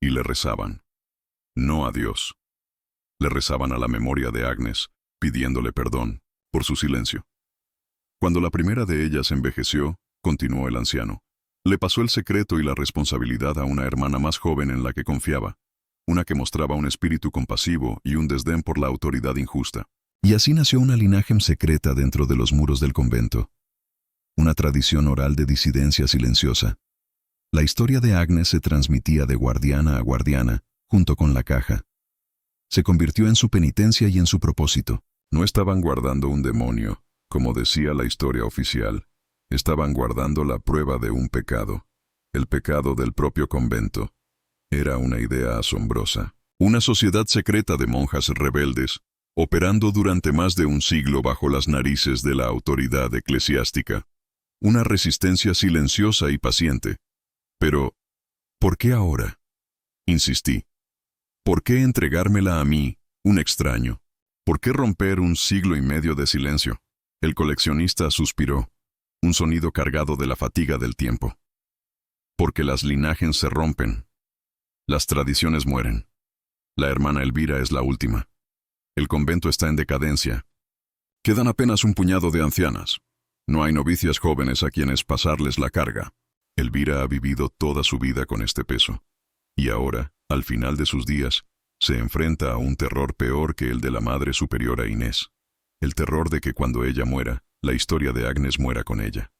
y le rezaban. No a Dios. Le rezaban a la memoria de Agnes, pidiéndole perdón por su silencio. Cuando la primera de ellas envejeció, continuó el anciano, le pasó el secreto y la responsabilidad a una hermana más joven en la que confiaba, una que mostraba un espíritu compasivo y un desdén por la autoridad injusta. Y así nació una linaje secreta dentro de los muros del convento. Una tradición oral de disidencia silenciosa. La historia de Agnes se transmitía de guardiana a guardiana, junto con la caja. Se convirtió en su penitencia y en su propósito. No estaban guardando un demonio, como decía la historia oficial. Estaban guardando la prueba de un pecado, el pecado del propio convento. Era una idea asombrosa. Una sociedad secreta de monjas rebeldes, operando durante más de un siglo bajo las narices de la autoridad eclesiástica. Una resistencia silenciosa y paciente. Pero, ¿por qué ahora? Insistí. ¿Por qué entregármela a mí, un extraño? ¿Por qué romper un siglo y medio de silencio? El coleccionista suspiró, un sonido cargado de la fatiga del tiempo. Porque las linajes se rompen. Las tradiciones mueren. La hermana Elvira es la última. El convento está en decadencia. Quedan apenas un puñado de ancianas. No hay novicias jóvenes a quienes pasarles la carga. Elvira ha vivido toda su vida con este peso. Y ahora, al final de sus días, se enfrenta a un terror peor que el de la Madre Superiora Inés. El terror de que cuando ella muera, la historia de Agnes muera con ella.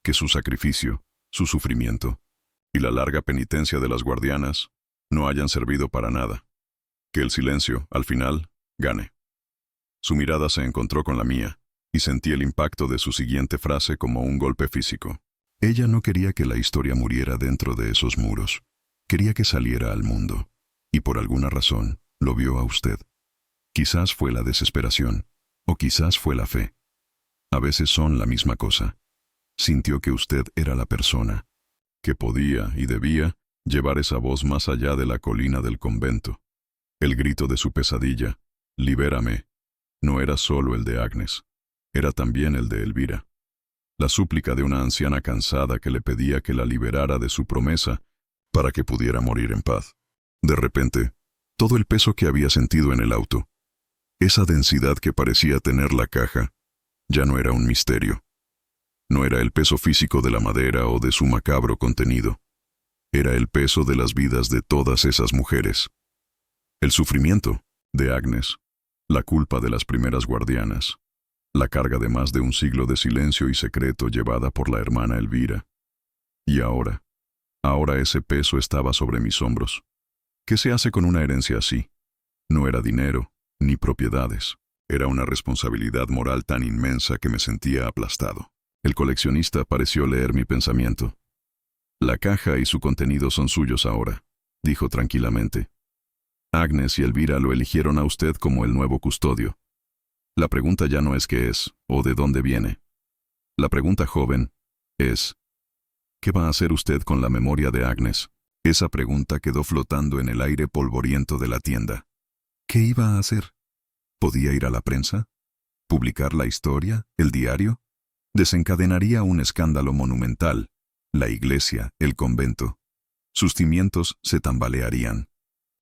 Que su sacrificio, su sufrimiento y la larga penitencia de las guardianas no hayan servido para nada. Que el silencio, al final, gane. Su mirada se encontró con la mía, y sentí el impacto de su siguiente frase como un golpe físico. Ella no quería que la historia muriera dentro de esos muros. Quería que saliera al mundo. Y por alguna razón, lo vio a usted. Quizás fue la desesperación, o quizás fue la fe. A veces son la misma cosa. Sintió que usted era la persona, que podía y debía llevar esa voz más allá de la colina del convento. El grito de su pesadilla, «Libérame», no era solo el de Agnes, era también el de Elvira. La súplica de una anciana cansada que le pedía que la liberara de su promesa para que pudiera morir en paz. De repente, todo el peso que había sentido en el auto, esa densidad que parecía tener la caja, ya no era un misterio. No era el peso físico de la madera o de su macabro contenido. Era el peso de las vidas de todas esas mujeres. El sufrimiento de Agnes, la culpa de las primeras guardianas, la carga de más de un siglo de silencio y secreto llevada por la hermana Elvira. Y ahora ese peso estaba sobre mis hombros. ¿Qué se hace con una herencia así? No era dinero, ni propiedades. Era una responsabilidad moral tan inmensa que me sentía aplastado. El coleccionista pareció leer mi pensamiento. La caja y su contenido son suyos ahora, dijo tranquilamente. Agnes y Elvira lo eligieron a usted como el nuevo custodio. La pregunta ya no es qué es, o de dónde viene. La pregunta, joven, es, ¿qué va a hacer usted con la memoria de Agnes? Esa pregunta quedó flotando en el aire polvoriento de la tienda. ¿Qué iba a hacer? ¿Podía ir a la prensa? ¿Publicar la historia? ¿El diario? Desencadenaría un escándalo monumental. La iglesia, el convento. Sus cimientos se tambalearían.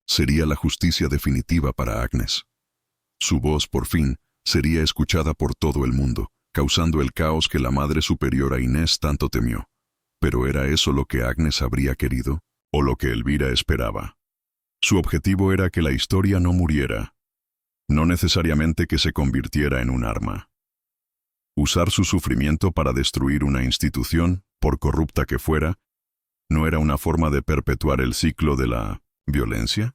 Sería la justicia definitiva para Agnes. Su voz, por fin, sería escuchada por todo el mundo, causando el caos que la Madre Superiora Inés tanto temió. ¿Pero era eso lo que Agnes habría querido? ¿O lo que Elvira esperaba? Su objetivo era que la historia no muriera, no necesariamente que se convirtiera en un arma. Usar su sufrimiento para destruir una institución, por corrupta que fuera, ¿no era una forma de perpetuar el ciclo de la violencia?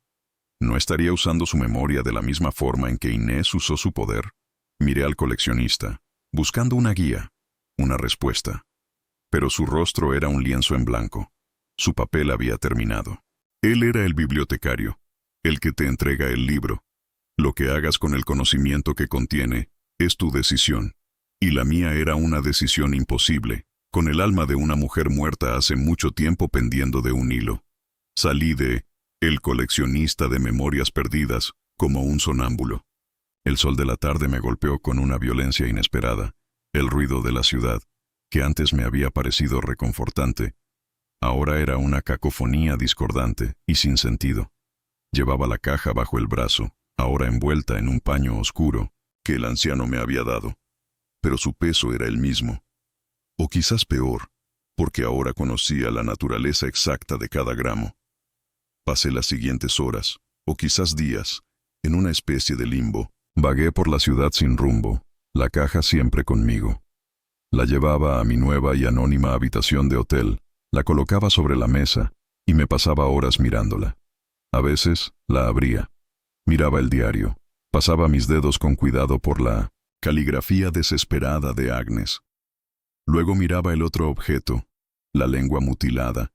¿No estaría usando su memoria de la misma forma en que Inés usó su poder? Miré al coleccionista, buscando una guía, una respuesta. Pero su rostro era un lienzo en blanco. Su papel había terminado. Él era el bibliotecario, el que te entrega el libro. Lo que hagas con el conocimiento que contiene es tu decisión. Y la mía era una decisión imposible, con el alma de una mujer muerta hace mucho tiempo pendiendo de un hilo. Salí de El coleccionista de memorias perdidas como un sonámbulo. El sol de la tarde me golpeó con una violencia inesperada. El ruido de la ciudad, que antes me había parecido reconfortante, ahora era una cacofonía discordante y sin sentido. Llevaba la caja bajo el brazo, ahora envuelta en un paño oscuro que el anciano me había dado. Pero su peso era el mismo. O quizás peor, porque ahora conocía la naturaleza exacta de cada gramo. Pasé las siguientes horas, o quizás días, en una especie de limbo. Vagué por la ciudad sin rumbo, la caja siempre conmigo. La llevaba a mi nueva y anónima habitación de hotel, la colocaba sobre la mesa y me pasaba horas mirándola. A veces la abría, miraba el diario, pasaba mis dedos con cuidado por la caligrafía desesperada de Agnes. Luego miraba el otro objeto, la lengua mutilada,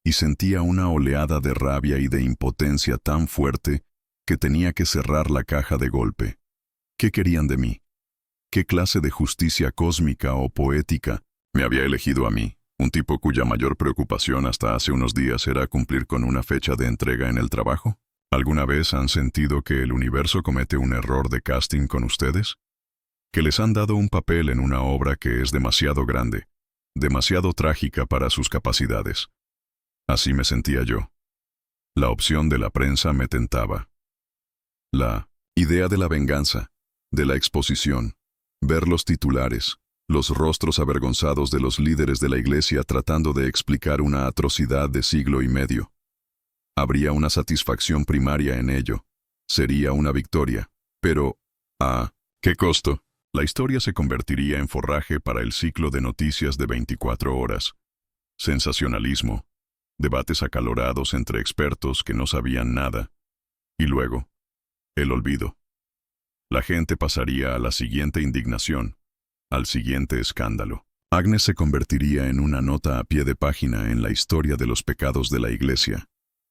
y sentía una oleada de rabia y de impotencia tan fuerte que tenía que cerrar la caja de golpe. ¿Qué querían de mí? ¿Qué clase de justicia cósmica o poética me había elegido a mí, un tipo cuya mayor preocupación hasta hace unos días era cumplir con una fecha de entrega en el trabajo? ¿Alguna vez han sentido que el universo comete un error de casting con ustedes? ¿Que les han dado un papel en una obra que es demasiado grande, demasiado trágica para sus capacidades? Así me sentía yo. La opción de la prensa me tentaba. La idea de la venganza, de la exposición, ver los titulares, los rostros avergonzados de los líderes de la iglesia tratando de explicar una atrocidad de siglo y medio. Habría una satisfacción primaria en ello. Sería una victoria. Pero, ¿a qué costo? La historia se convertiría en forraje para el ciclo de noticias de 24 horas. Sensacionalismo, debates acalorados entre expertos que no sabían nada. Y luego, el olvido. La gente pasaría a la siguiente indignación, al siguiente escándalo. Agnes se convertiría en una nota a pie de página en la historia de los pecados de la iglesia.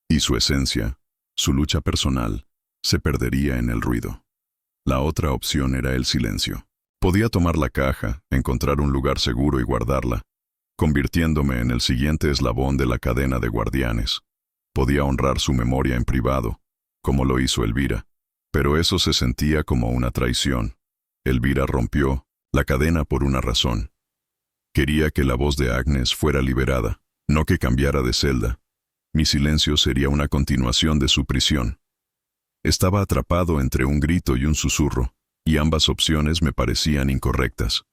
Y su esencia, su lucha personal, se perdería en el ruido. La otra opción era el silencio. Podía tomar la caja, encontrar un lugar seguro y guardarla, convirtiéndome en el siguiente eslabón de la cadena de guardianes. Podía honrar su memoria en privado, como lo hizo Elvira, pero eso se sentía como una traición. Elvira rompió la cadena por una razón. Quería que la voz de Agnes fuera liberada, no que cambiara de celda. Mi silencio sería una continuación de su prisión. Estaba atrapado entre un grito y un susurro, y ambas opciones me parecían incorrectas.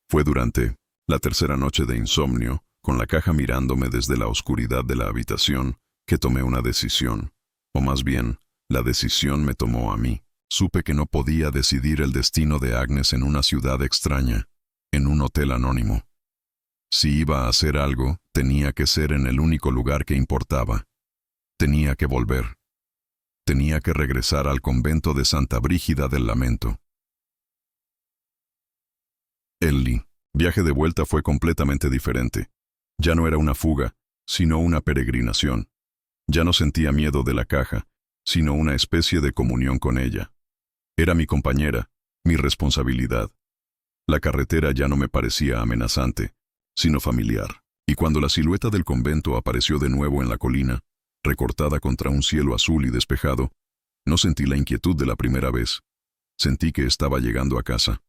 Fue durante la tercera noche de insomnio, con la caja mirándome desde la oscuridad de la habitación, que tomé una decisión. O más bien, la decisión me tomó a mí. Supe que no podía decidir el destino de Agnes en una ciudad extraña, en un hotel anónimo. Si iba a hacer algo, tenía que ser en el único lugar que importaba. Tenía que volver. Tenía que regresar al convento de Santa Brígida del Lamento. El viaje de vuelta fue completamente diferente. Ya no era una fuga, sino una peregrinación. Ya no sentía miedo de la caja, sino una especie de comunión con ella. Era mi compañera, mi responsabilidad. La carretera ya no me parecía amenazante, sino familiar. Y cuando la silueta del convento apareció de nuevo en la colina, recortada contra un cielo azul y despejado, no sentí la inquietud de la primera vez. Sentí que estaba llegando a casa,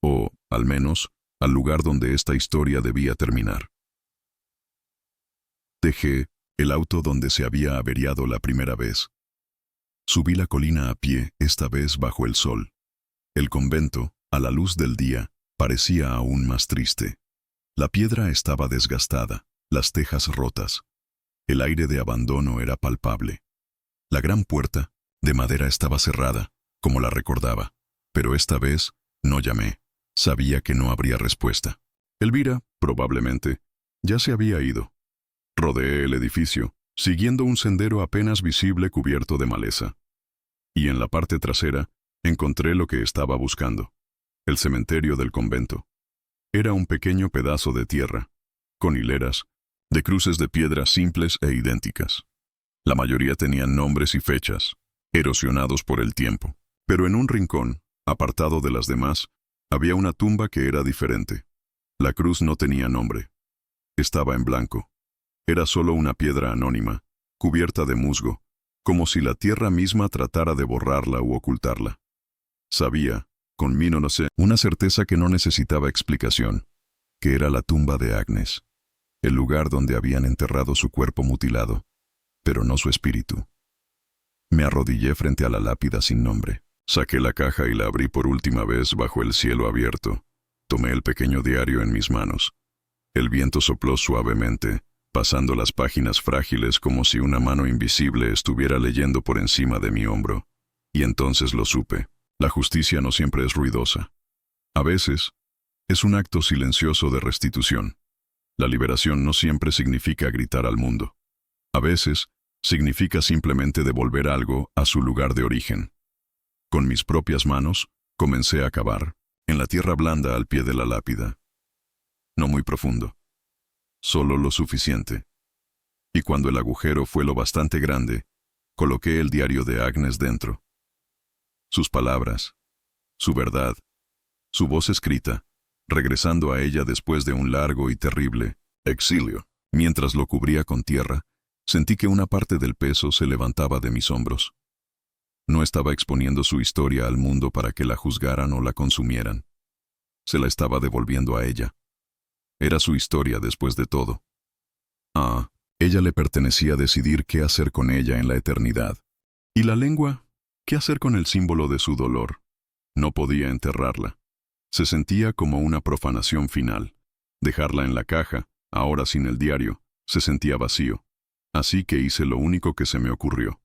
o, al menos, al lugar donde esta historia debía terminar. Dejé el auto donde se había averiado la primera vez. Subí la colina a pie, esta vez bajo el sol. El convento, a la luz del día, parecía aún más triste. La piedra estaba desgastada, las tejas rotas. El aire de abandono era palpable. La gran puerta, de madera, estaba cerrada, como la recordaba, pero esta vez no llamé. Sabía que no habría respuesta. Elvira, probablemente, ya se había ido. Rodeé el edificio, siguiendo un sendero apenas visible cubierto de maleza. Y en la parte trasera, encontré lo que estaba buscando: el cementerio del convento. Era un pequeño pedazo de tierra, con hileras de cruces de piedra simples e idénticas. La mayoría tenían nombres y fechas, erosionados por el tiempo. Pero en un rincón, apartado de las demás, había una tumba que era diferente. La cruz no tenía nombre. Estaba en blanco. Era solo una piedra anónima, cubierta de musgo, como si la tierra misma tratara de borrarla u ocultarla. Sabía, con mí no sé, una certeza que no necesitaba explicación, que era la tumba de Agnes, el lugar donde habían enterrado su cuerpo mutilado, pero no su espíritu. Me arrodillé frente a la lápida sin nombre. Saqué la caja y la abrí por última vez bajo el cielo abierto. Tomé el pequeño diario en mis manos. El viento sopló suavemente, pasando las páginas frágiles como si una mano invisible estuviera leyendo por encima de mi hombro. Y entonces lo supe. La justicia no siempre es ruidosa. A veces, es un acto silencioso de restitución. La liberación no siempre significa gritar al mundo. A veces, significa simplemente devolver algo a su lugar de origen. Con mis propias manos, comencé a cavar, en la tierra blanda al pie de la lápida. No muy profundo. Solo lo suficiente. Y cuando el agujero fue lo bastante grande, coloqué el diario de Agnes dentro. Sus palabras, su verdad, su voz escrita, regresando a ella después de un largo y terrible exilio. Mientras lo cubría con tierra, sentí que una parte del peso se levantaba de mis hombros. No estaba exponiendo su historia al mundo para que la juzgaran o la consumieran. Se la estaba devolviendo a ella. Era su historia después de todo. Ella le pertenecía decidir qué hacer con ella en la eternidad. ¿Y la lengua? ¿Qué hacer con el símbolo de su dolor? No podía enterrarla. Se sentía como una profanación final. Dejarla en la caja, ahora sin el diario, se sentía vacío. Así que hice lo único que se me ocurrió.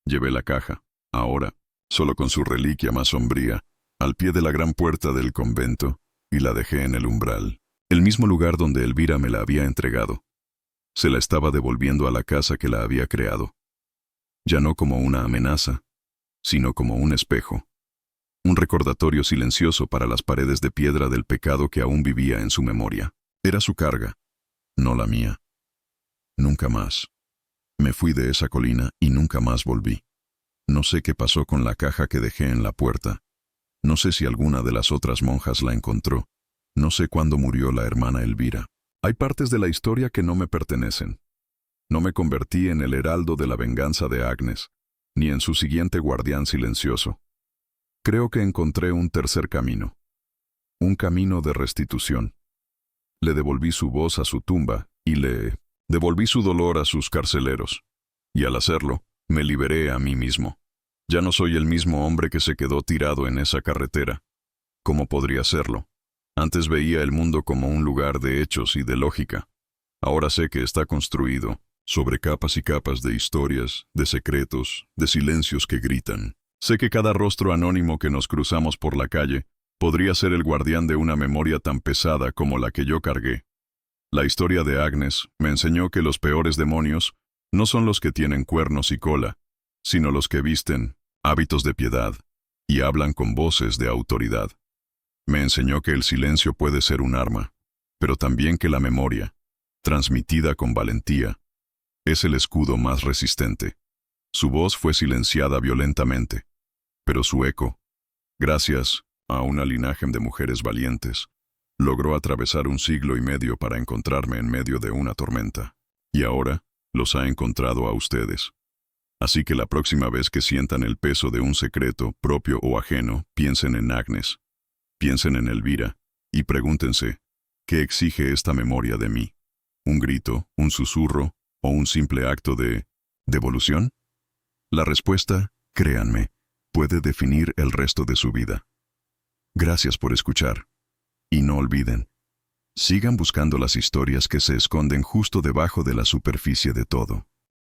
Llevé la caja, ahora, solo con su reliquia más sombría, al pie de la gran puerta del convento, y la dejé en el umbral, el mismo lugar donde Elvira me la había entregado. Se la estaba devolviendo a la casa que la había creado. Ya no como una amenaza, sino como un espejo. Un recordatorio silencioso para las paredes de piedra del pecado que aún vivía en su memoria. Era su carga, no la mía. Nunca más. Me fui de esa colina y nunca más volví. No sé qué pasó con la caja que dejé en la puerta. No sé si alguna de las otras monjas la encontró. No sé cuándo murió la hermana Elvira. Hay partes de la historia que no me pertenecen. No me convertí en el heraldo de la venganza de Agnes, ni en su siguiente guardián silencioso. Creo que encontré un tercer camino. Un camino de restitución. Le devolví su voz a su tumba y le devolví su dolor a sus carceleros. Y al hacerlo, me liberé a mí mismo. Ya no soy el mismo hombre que se quedó tirado en esa carretera. ¿Cómo podría serlo? Antes veía el mundo como un lugar de hechos y de lógica. Ahora sé que está construido sobre capas y capas de historias, de secretos, de silencios que gritan. Sé que cada rostro anónimo que nos cruzamos por la calle podría ser el guardián de una memoria tan pesada como la que yo cargué. La historia de Agnes me enseñó que los peores demonios no son los que tienen cuernos y cola, sino los que visten hábitos de piedad y hablan con voces de autoridad. Me enseñó que el silencio puede ser un arma, pero también que la memoria, transmitida con valentía, es el escudo más resistente. Su voz fue silenciada violentamente, pero su eco, gracias a una linaje de mujeres valientes, logró atravesar 1,5 siglos para encontrarme en medio de una tormenta. Y ahora los ha encontrado a ustedes. Así que la próxima vez que sientan el peso de un secreto, propio o ajeno, piensen en Agnes, piensen en Elvira, y pregúntense, ¿qué exige esta memoria de mí? ¿Un grito, un susurro, o un simple acto de devolución? La respuesta, créanme, puede definir el resto de su vida. Gracias por escuchar. Y no olviden, sigan buscando las historias que se esconden justo debajo de la superficie de todo.